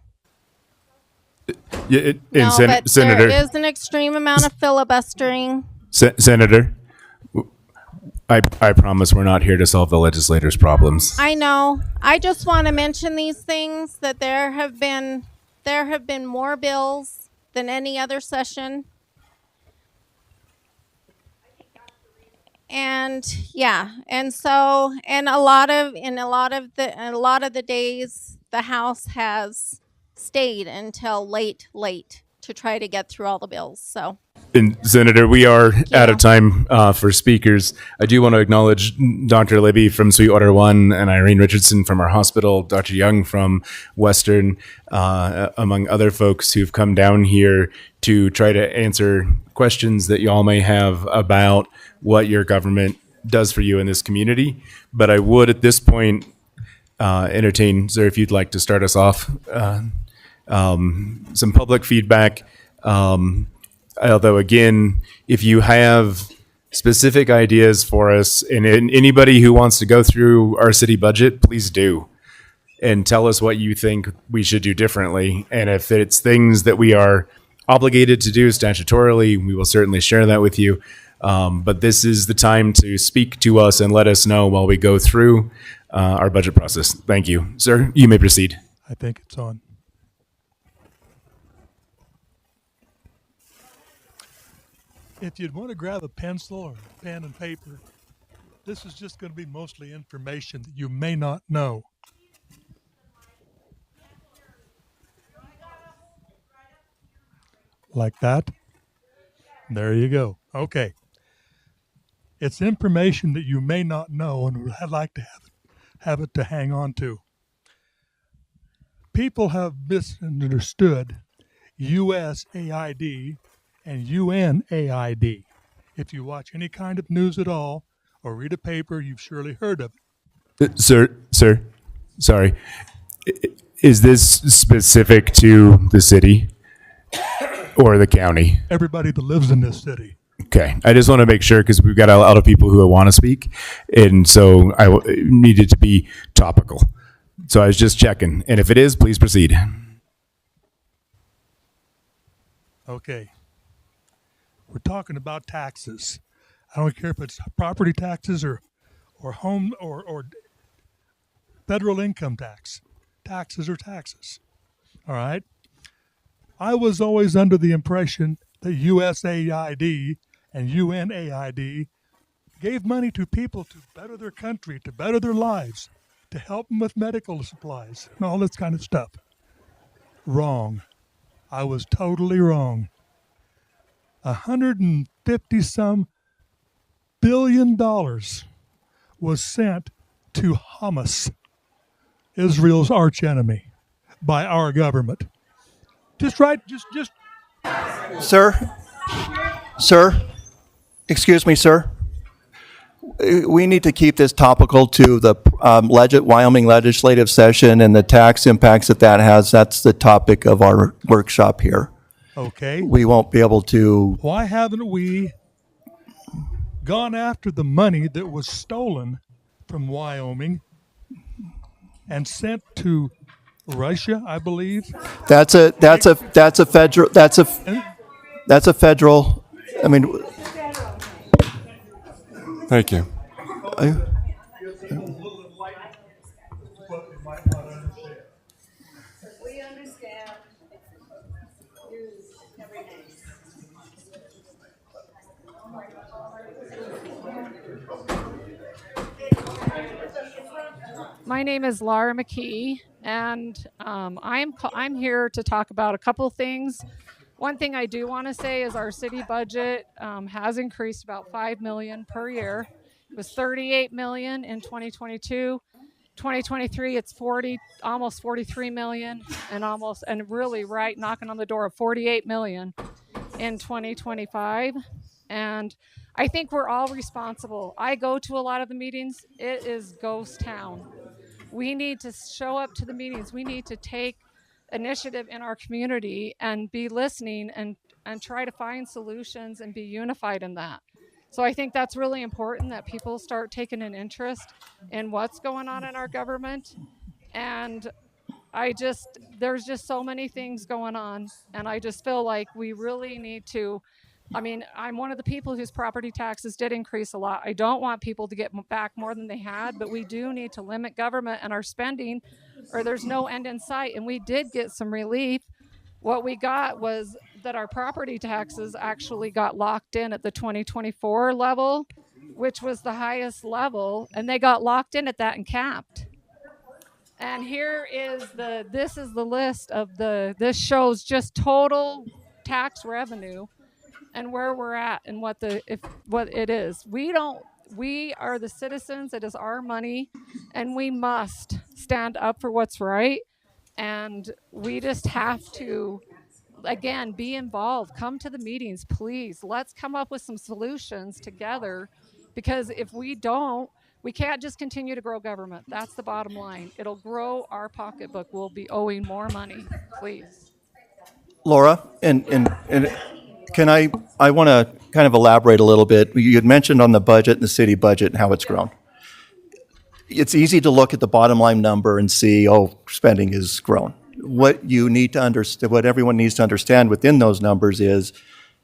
Speaker 1: Yeah,
Speaker 8: No, but
Speaker 1: Senator,
Speaker 8: there is an extreme amount of filibustering.
Speaker 1: Senator, I promise we're not here to solve the legislator's problems.
Speaker 8: I know. I just want to mention these things, that there have been more bills than any other session. And yeah, and so a lot of the days the House has stayed until late to try to get through all the bills. So,
Speaker 1: And Senator, we are out of time for speakers. I do want to acknowledge Dr. Libby from Sweetwater One and Irene Richardson from our hospital, Dr. Young from Western, among other folks who've come down here to try to answer questions that y'all may have about what your government does for you in this community. But I would at this point entertain, sir, if you'd like to start us off, some public feedback. Although, again, if you have specific ideas for us, and anybody who wants to go through our city budget, please do. And tell us what you think we should do differently. And if it's things that we are obligated to do statutorily, we will certainly share that with you. But this is the time to speak to us and let us know while we go through our budget process. Thank you. Sir, you may proceed.
Speaker 15: I think it's on. If you'd want to grab a pencil or pen and paper, this is just going to be mostly information that you may not know. Like that. There you go. Okay. It's information that you may not know, and I'd like to have it to hang on to. People have misunderstood USAID and UNAID. If you watch any kind of news at all or read a paper, you've surely heard of it.
Speaker 1: Sir, sorry. Is this specific to the city or the county?
Speaker 15: Everybody that lives in this city.
Speaker 1: Okay. I just want to make sure because we've got a lot of people who want to speak. And so I need it to be topical. So I was just checking. And if it is, please proceed.
Speaker 15: Okay. We're talking about taxes. I don't care if it's property taxes or home or federal income tax. Taxes are taxes. All right. I was always under the impression that USAID and UNAID gave money to people to better their country, to better their lives, to help them with medical supplies and all this kind of stuff. Wrong. I was totally wrong. $150-some billion was sent to Hamas, Israel's archenemy, by our government. Just.
Speaker 2: Sir, excuse me, sir. We need to keep this topical to the Wyoming legislative session and the tax impacts that has. That's the topic of our workshop here.
Speaker 15: Okay.
Speaker 2: We won't be able to.
Speaker 15: Why haven't we gone after the money that was stolen from Wyoming and sent to Russia, I believe?
Speaker 2: That's a federal. I mean.
Speaker 4: Thank you.
Speaker 10: We understand.
Speaker 14: My name is Laura McKee, and I'm here to talk about a couple things. One thing I do want to say is our city budget has increased about $5 million per year. It was $38 million in 2022. 2023, it's almost $43 million, and really right knocking on the door of $48 million in 2025. And I think we're all responsible. I go to a lot of the meetings. It is ghost town. We need to show up to the meetings. We need to take initiative in our community and be listening and try to find solutions and be unified in that. So I think that's really important that people start taking an interest in what's going on in our government. And there's just so many things going on. And I just feel like we really need to. I mean, I'm one of the people whose property taxes did increase a lot. I don't want people to get back more than they had, but we do need to limit government and our spending, or there's no end in sight. And we did get some relief. What we got was that our property taxes actually got locked in at the 2024 level, which was the highest level, and they got locked in at that and capped. And this is the list of this shows just total tax revenue and where we're at and what it is. We are the citizens. It is our money, and we must stand up for what's right. And we just have to, again, be involved. Come to the meetings, please. Let's come up with some solutions together, because if we don't, we can't just continue to grow government. That's the bottom line. It'll grow our pocketbook. We'll be owing more money, please.
Speaker 2: Laura, and can I want to kind of elaborate a little bit. You had mentioned on the budget and the city budget and how it's grown. It's easy to look at the bottom line number and see, oh, spending has grown. What you need to understand, what everyone needs to understand within those numbers is,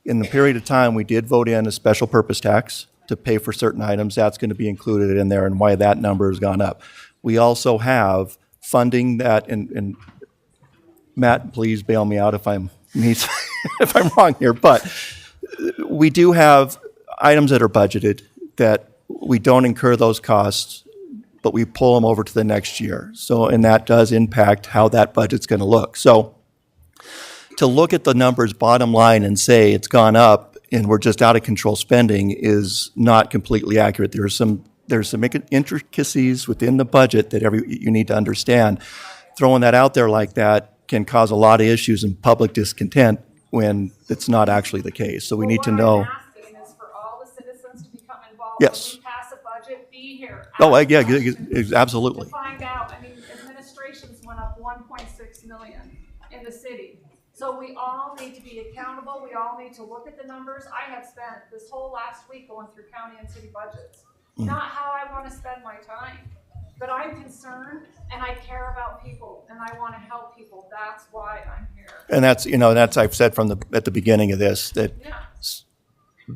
Speaker 2: in the period of time, we did vote in a special purpose tax to pay for certain items. That's going to be included in there, and why that number has gone up. We also have funding that, and Matt, please bail me out if I'm if I'm wrong here, but we do have items that are budgeted that we don't incur those costs, but we pull them over to the next year. So, and that does impact how that budget's going to look. So to look at the numbers bottom line and say it's gone up and we're just out of control spending is not completely accurate. There's some intricacies within the budget that you need to understand. Throwing that out there like that can cause a lot of issues and public discontent when it's not actually the case. So we need to know.
Speaker 14: What I'm asking is for all the citizens to become involved.
Speaker 2: Yes.
Speaker 14: When we pass a budget, be here.
Speaker 2: Oh, yeah, absolutely.
Speaker 14: To find out, I mean, administrations went up 1.6 million in the city. So we all need to be accountable. We all need to look at the numbers. I have spent this whole last week going through county and city budgets. Not how I want to spend my time, but I'm concerned and I care about people and I want to help people. That's why I'm here.
Speaker 2: And that's I've said at the beginning of this that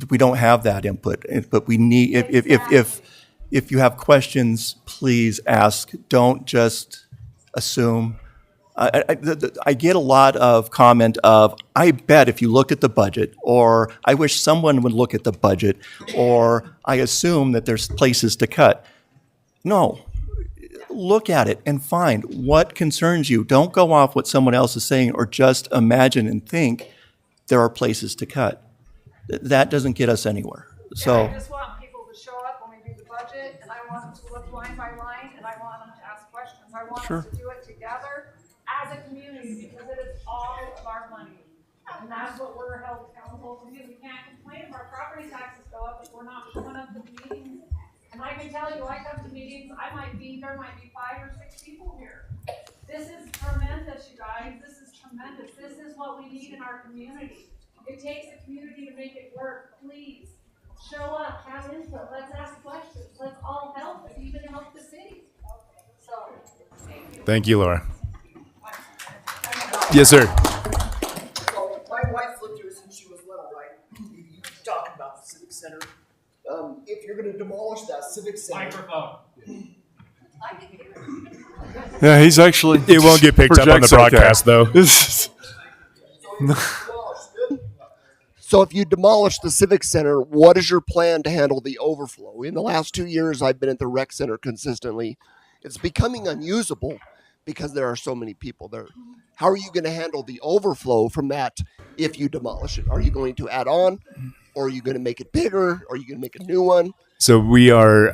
Speaker 2: we don't have that input, but we need, if you have questions, please ask. Don't just assume. I get a lot of comment of, I bet if you looked at the budget, or I wish someone would look at the budget, or I assume that there's places to cut. No, look at it and find what concerns you. Don't go off what someone else is saying, or just imagine and think there are places to cut. That doesn't get us anywhere. So
Speaker 14: I just want people to show up when we do the budget, and I want them to look line by line, and I want them to ask questions. I want them to do it together as a community, because it is all of our money. And that's what we're held accountable to do. We can't complain if our property taxes go up if we're not showing up to the meetings. And I can tell you, I come to meetings, there might be 5 or 6 people here. This is tremendous, you guys. This is tremendous. This is what we need in our community. It takes a community to make it work. Please show up, have input. Let's ask questions. Let's all help, and even help the city. So, thank you.
Speaker 1: Thank you, Laura. Yes, sir.
Speaker 9: So my wife lived here since she was little, right? You talking about the civic center. If you're going to demolish that civic center. Microphone.
Speaker 18: Yeah, he's actually.
Speaker 1: It won't get picked up on the broadcast, though.
Speaker 9: So if you demolish the civic center, what is your plan to handle the overflow? In the last 2 years, I've been at the rec center consistently. It's becoming unusable because there are so many people there. How are you going to handle the overflow from that if you demolish it? Are you going to add on? Or are you going to make it bigger? Are you going to make a new one?
Speaker 1: So we are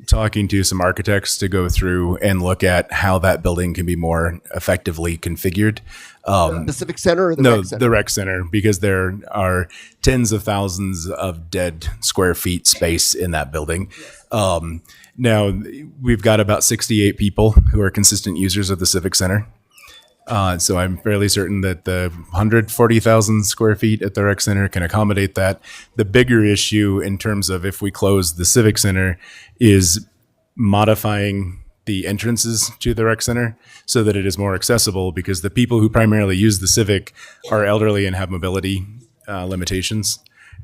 Speaker 1: talking to some architects to go through and look at how that building can be more effectively configured.
Speaker 9: The Civic Center or the
Speaker 1: No,
Speaker 9: Rec Center?
Speaker 1: the Rec Center, because there are tens of thousands of dead square feet space in that building. Now, we've got about 68 people who are consistent users of the Civic Center. So I'm fairly certain that the 140,000 square feet at the Rec Center can accommodate that. The bigger issue in terms of if we close the Civic Center is modifying the entrances to the Rec Center so that it is more accessible, because the people who primarily use the Civic are elderly and have mobility limitations.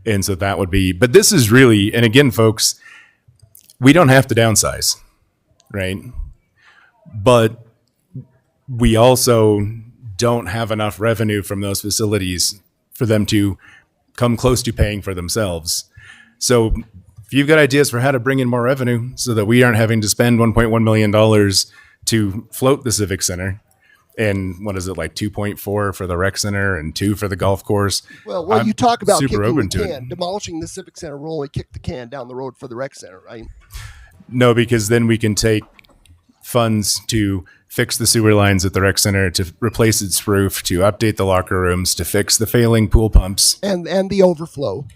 Speaker 1: And so that would be, but this is really, and again, folks, we don't have to downsize, right? But we also don't have enough revenue from those facilities for them to come close to paying for themselves. So if you've got ideas for how to bring in more revenue so that we aren't having to spend $1.1 million to float the Civic Center, and what is it, like 2.4 for the Rec Center and 2 for the golf course?
Speaker 9: Well,
Speaker 1: I'm
Speaker 9: you talk about
Speaker 1: super
Speaker 9: kicking the
Speaker 1: open to
Speaker 9: can.
Speaker 1: it.
Speaker 9: Demolishing the Civic Center will only kick the can down the road for the Rec Center, right?
Speaker 1: No, because then we can take funds to fix the sewer lines at the Rec Center, to replace its roof, to update the locker rooms, to fix the failing pool pumps.
Speaker 9: And the overflow.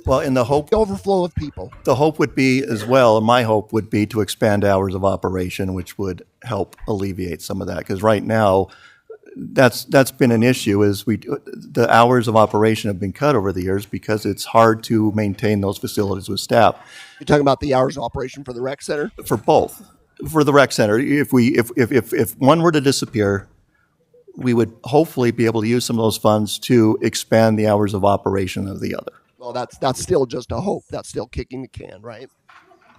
Speaker 2: Well, in the hope,
Speaker 9: The overflow of people.
Speaker 2: the hope would be as well, and my hope would be to expand hours of operation, which would help alleviate some of that. Because right now, that's been an issue, is the hours of operation have been cut over the years because it's hard to maintain those facilities with staff.
Speaker 9: You're talking about the hours of operation for the Rec Center?
Speaker 2: For both. For the Rec Center, if one were to disappear, we would hopefully be able to use some of those funds to expand the hours of operation of the other.
Speaker 9: Well, that's still just a hope. That's still kicking the can, right?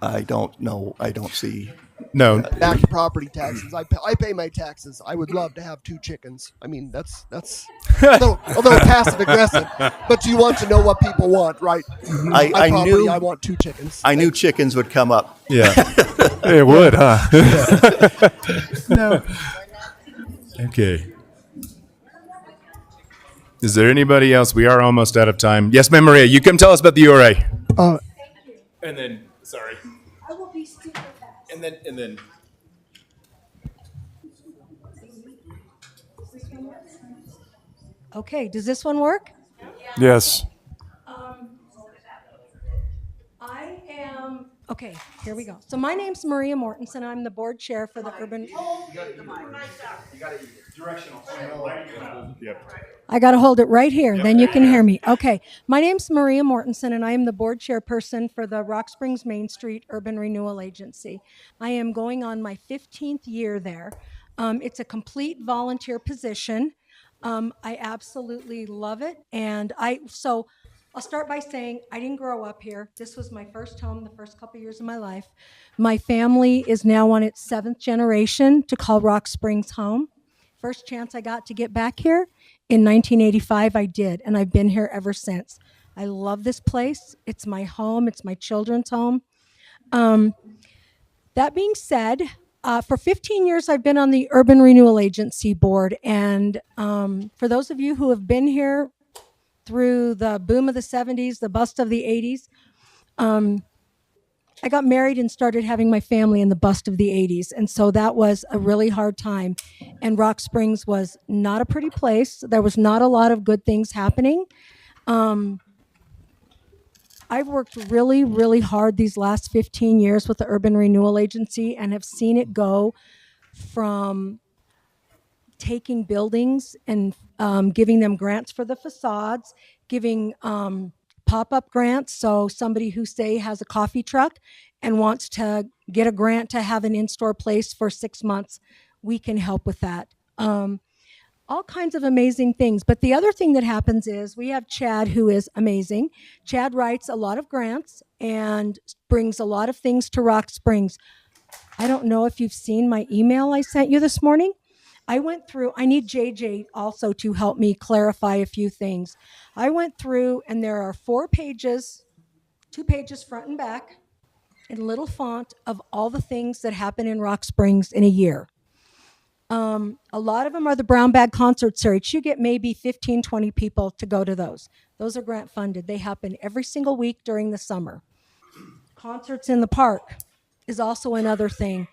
Speaker 2: I don't know. I don't see.
Speaker 1: No.
Speaker 9: Back to property taxes. I pay my taxes. I would love to have 2 chickens. I mean, that's although passive aggressive. But you want to know what people want, right?
Speaker 2: I knew.
Speaker 9: I want 2 chickens.
Speaker 2: I knew chickens would come up.
Speaker 1: Yeah.
Speaker 18: It would, huh?
Speaker 1: No. Okay. Is there anybody else? We are almost out of time. Yes, ma'am, Maria, you come tell us about the URA. And then, sorry.
Speaker 6: I will be super fast.
Speaker 1: And then.
Speaker 19: Okay, does this one work?
Speaker 18: Yes.
Speaker 19: I am, okay, here we go. So my name's Maria Mortensen. I'm the board chair for the urban. I got to hold it right here, then you can hear me. Okay, my name's Maria Mortensen, and I am the board chairperson for the Rock Springs Main Street Urban Renewal Agency. I am going on my 15th year there. It's a complete volunteer position. I absolutely love it, and so I'll start by saying I didn't grow up here. This was my first home the first couple years of my life. My family is now on its 7th generation to call Rock Springs home. First chance I got to get back here in 1985, I did, and I've been here ever since. I love this place. It's my home. It's my children's home. That being said, for 15 years, I've been on the Urban Renewal Agency board, and for those of you who have been here through the boom of the 70s, the bust of the 80s, I got married and started having my family in the bust of the 80s, and so that was a really hard time, and Rock Springs was not a pretty place. There was not a lot of good things happening. I've worked really, really hard these last 15 years with the Urban Renewal Agency and have seen it go from taking buildings and giving them grants for the facades, giving pop-up grants. So somebody who, say, has a coffee truck and wants to get a grant to have an in-store place for 6 months, we can help with that. All kinds of amazing things. But the other thing that happens is we have Chad, who is amazing. Chad writes a lot of grants and brings a lot of things to Rock Springs. I don't know if you've seen my email I sent you this morning. I went through, I need JJ also to help me clarify a few things. I went through, and there are 4 pages, 2 pages front and back, in little font, of all the things that happen in Rock Springs in a year. A lot of them are the brown bag concert series. You get maybe 15, 20 people to go to those. Those are grant funded. They happen every single week during the summer. Concerts in the park is also another thing.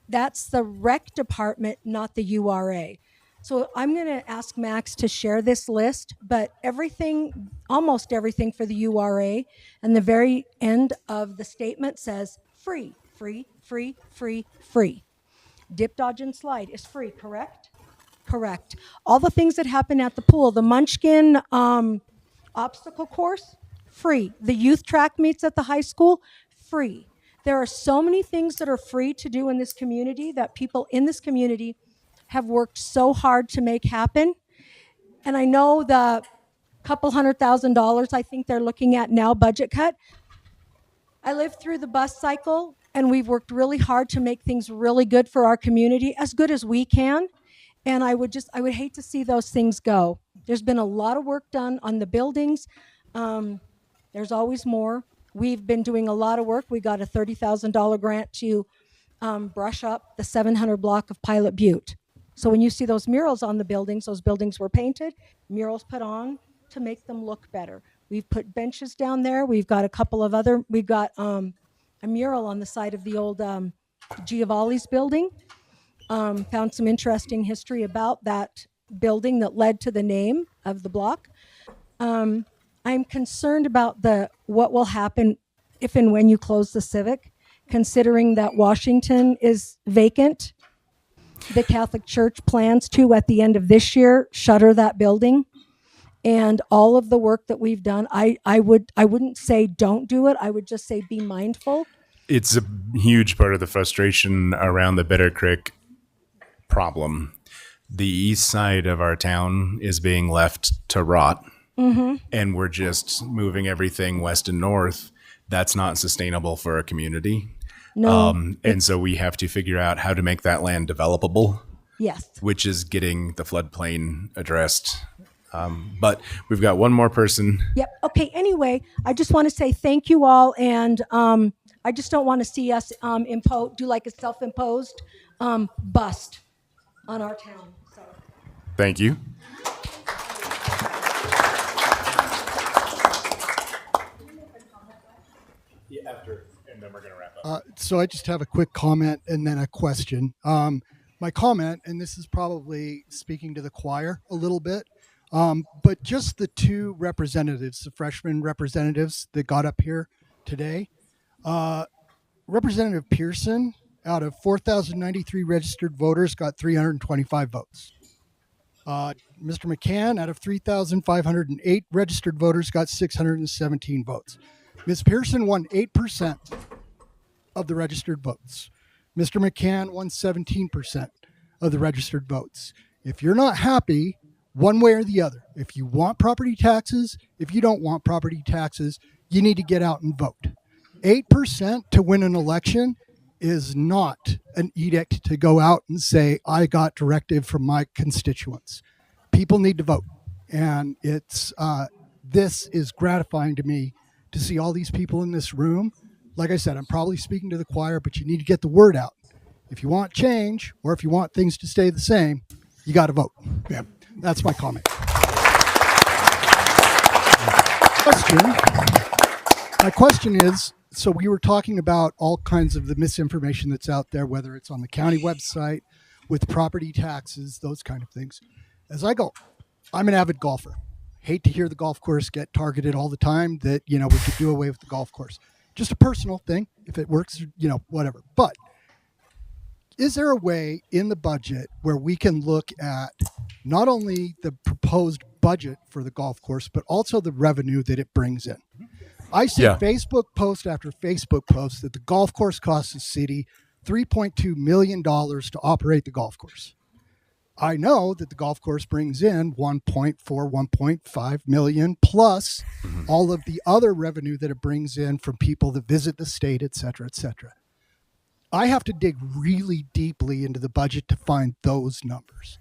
Speaker 19: That's the rec department, not the URA. So I'm going to ask Max to share this list, but everything, almost everything for the URA, and the very end of the statement says free, free, free, free, free. Dip, dodge, and slide is free, correct? Correct. All the things that happen at the pool, the Munchkin obstacle course, free. The youth track meets at the high school, free. There are so many things that are free to do in this community that people in this community have worked so hard to make happen. And I know the couple $100,000 I think they're looking at now budget cut. I lived through the bus cycle, and we've worked really hard to make things really good for our community, as good as we can. And I would hate to see those things go. There's been a lot of work done on the buildings. There's always more. We've been doing a lot of work. We got a $30,000 grant to brush up the 700 block of Pilot Butte. So when you see those murals on the buildings, those buildings were painted, murals put on to make them look better. We've put benches down there. We've got we've got a mural on the side of the old Giovanni's building. Found some interesting history about that building that led to the name of the block. I'm concerned about what will happen if and when you close the Civic, considering that Washington is vacant. The Catholic Church plans to, at the end of this year, shutter that building. And all of the work that we've done, I wouldn't say don't do it. I would just say be mindful.
Speaker 1: It's a huge part of the frustration around the Bitter Creek problem. The east side of our town is being left to rot, and we're just moving everything west and north. That's not sustainable for a community.
Speaker 19: No.
Speaker 1: And so we have to figure out how to make that land developable.
Speaker 19: Yes.
Speaker 1: Which is getting the floodplain addressed. But we've got one more person.
Speaker 19: Yep. Okay. Anyway, I just want to say thank you all, and I just don't want to see us do like a self-imposed bust on our town. So.
Speaker 1: Thank you. And then we're going to wrap up.
Speaker 20: So I just have a quick comment and then a question. My comment, and this is probably speaking to the choir a little bit, but just the two representatives, the freshman representatives that got up here today, Representative Pearson, out of 4,093 registered voters, got 325 votes. Mr. McCann, out of 3,508 registered voters, got 617 votes. Ms. Pearson won 8% of the registered votes. Mr. McCann won 17% of the registered votes. If you're not happy, one way or the other, if you want property taxes, if you don't want property taxes, you need to get out and vote. 8% to win an election is not an edict to go out and say, I got directive from my constituents. People need to vote. And this is gratifying to me to see all these people in this room. Like I said, I'm probably speaking to the choir, but you need to get the word out. If you want change, or if you want things to stay the same, you got to vote. Yeah, that's my comment. My question is, so we were talking about all kinds of the misinformation that's out there, whether it's on the county website, with property taxes, those kind of things. As I go, I'm an avid golfer. Hate to hear the golf course get targeted all the time, that, we could do away with the golf course. Just a personal thing. If it works, whatever. But is there a way in the budget where we can look at not only the proposed budget for the golf course, but also the revenue that it brings in? I see Facebook post after Facebook post that the golf course costs the city $3.2 million to operate the golf course. I know that the golf course brings in 1.5 million plus all of the other revenue that it brings in from people that visit the state, et cetera, et cetera. I have to dig really deeply into the budget to find those numbers.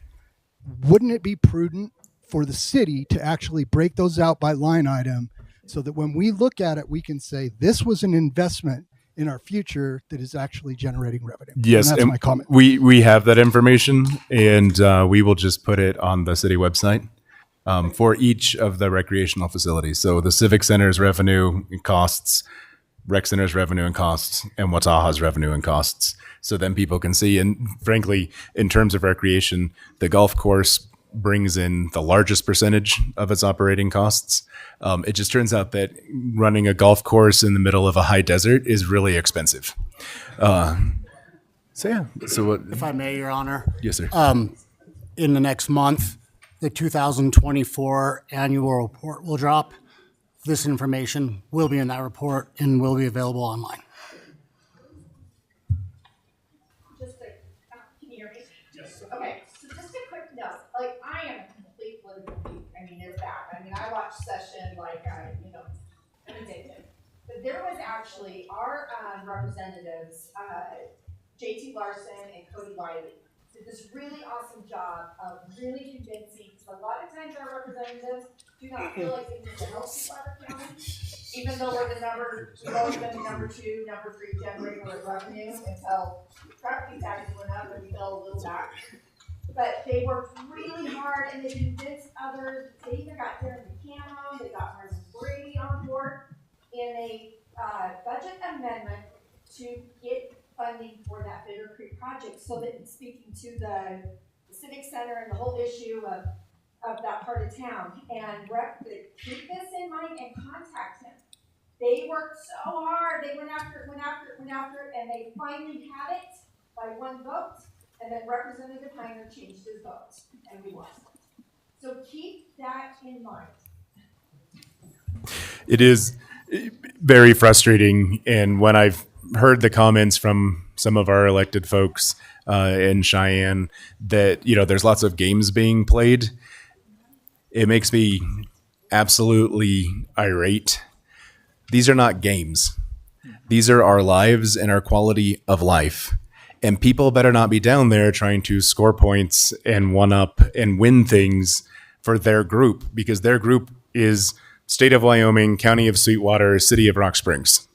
Speaker 20: Wouldn't it be prudent for the city to actually break those out by line item so that when we look at it, we can say this was an investment in our future that is actually generating revenue?
Speaker 1: Yes,
Speaker 20: and that's my comment.
Speaker 1: We have that information, and we will just put it on the city website for each of the recreational facilities. So the Civic Center's revenue and costs, rec center's revenue and costs and what's AHA's revenue and costs. So then people can see. And frankly, in terms of recreation, the golf course brings in the largest percentage of its operating costs. It just turns out that running a golf course in the middle of a high desert is really expensive. So yeah. So what?
Speaker 21: If I may, Your Honor.
Speaker 1: Yes, sir.
Speaker 21: In the next month, the 2024 annual report will drop. This information will be in that report and will be available online.
Speaker 8: Can you hear me? Yes. Okay, so just a quick note. Like, I am a complete political geek. I mean, it's bad. I mean, I watch session like I'm addicted. But there was actually our representatives, JT Larson and Cody Wiley, did this really awesome job of really convincing. So a lot of times our representatives do not feel like they need to help Sweetwater County, even though we've always been the number 2, number 3 generator of revenue until property taxes went up and we fell a little back. But they worked really hard and they convinced others. They even got Darren McCann, they got Martin Brady on board in a budget amendment to get funding for that Bitter Creek project, so that speaking to the Civic Center and the whole issue of that part of town. And keep this in mind and contact him. They worked so hard. They went after it, and they finally had it by 1 vote. And then Representative Heiner changed his vote, and we lost it. So keep that in mind.
Speaker 1: It is very frustrating, and when I've heard the comments from some of our elected folks in Cheyenne that there's lots of games being played, it makes me absolutely irate. These are not games. These are our lives and our quality of life. And people better not be down there trying to score points and one up and win things for their group, because their group is State of Wyoming, County of Sweetwater, City of Rock Springs.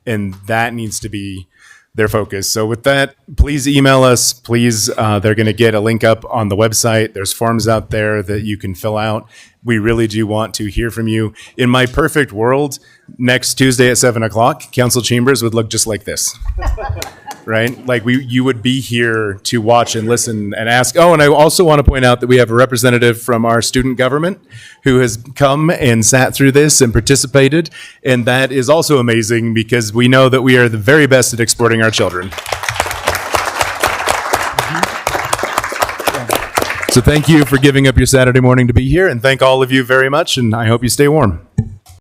Speaker 1: And that needs to be their focus. So with that, please email us. Please, they're going to get a link up on the website. There's forms out there that you can fill out. We really do want to hear from you. In my perfect world, next Tuesday at 7:00, council chambers would look just like this. Right? Like you would be here to watch and listen and ask. Oh, and I also want to point out that we have a representative from our student government who has come and sat through this and participated. And that is also amazing, because we know that we are the very best at exporting our children. So thank you for giving up your Saturday morning to be here, and thank all of you very much, and I hope you stay warm.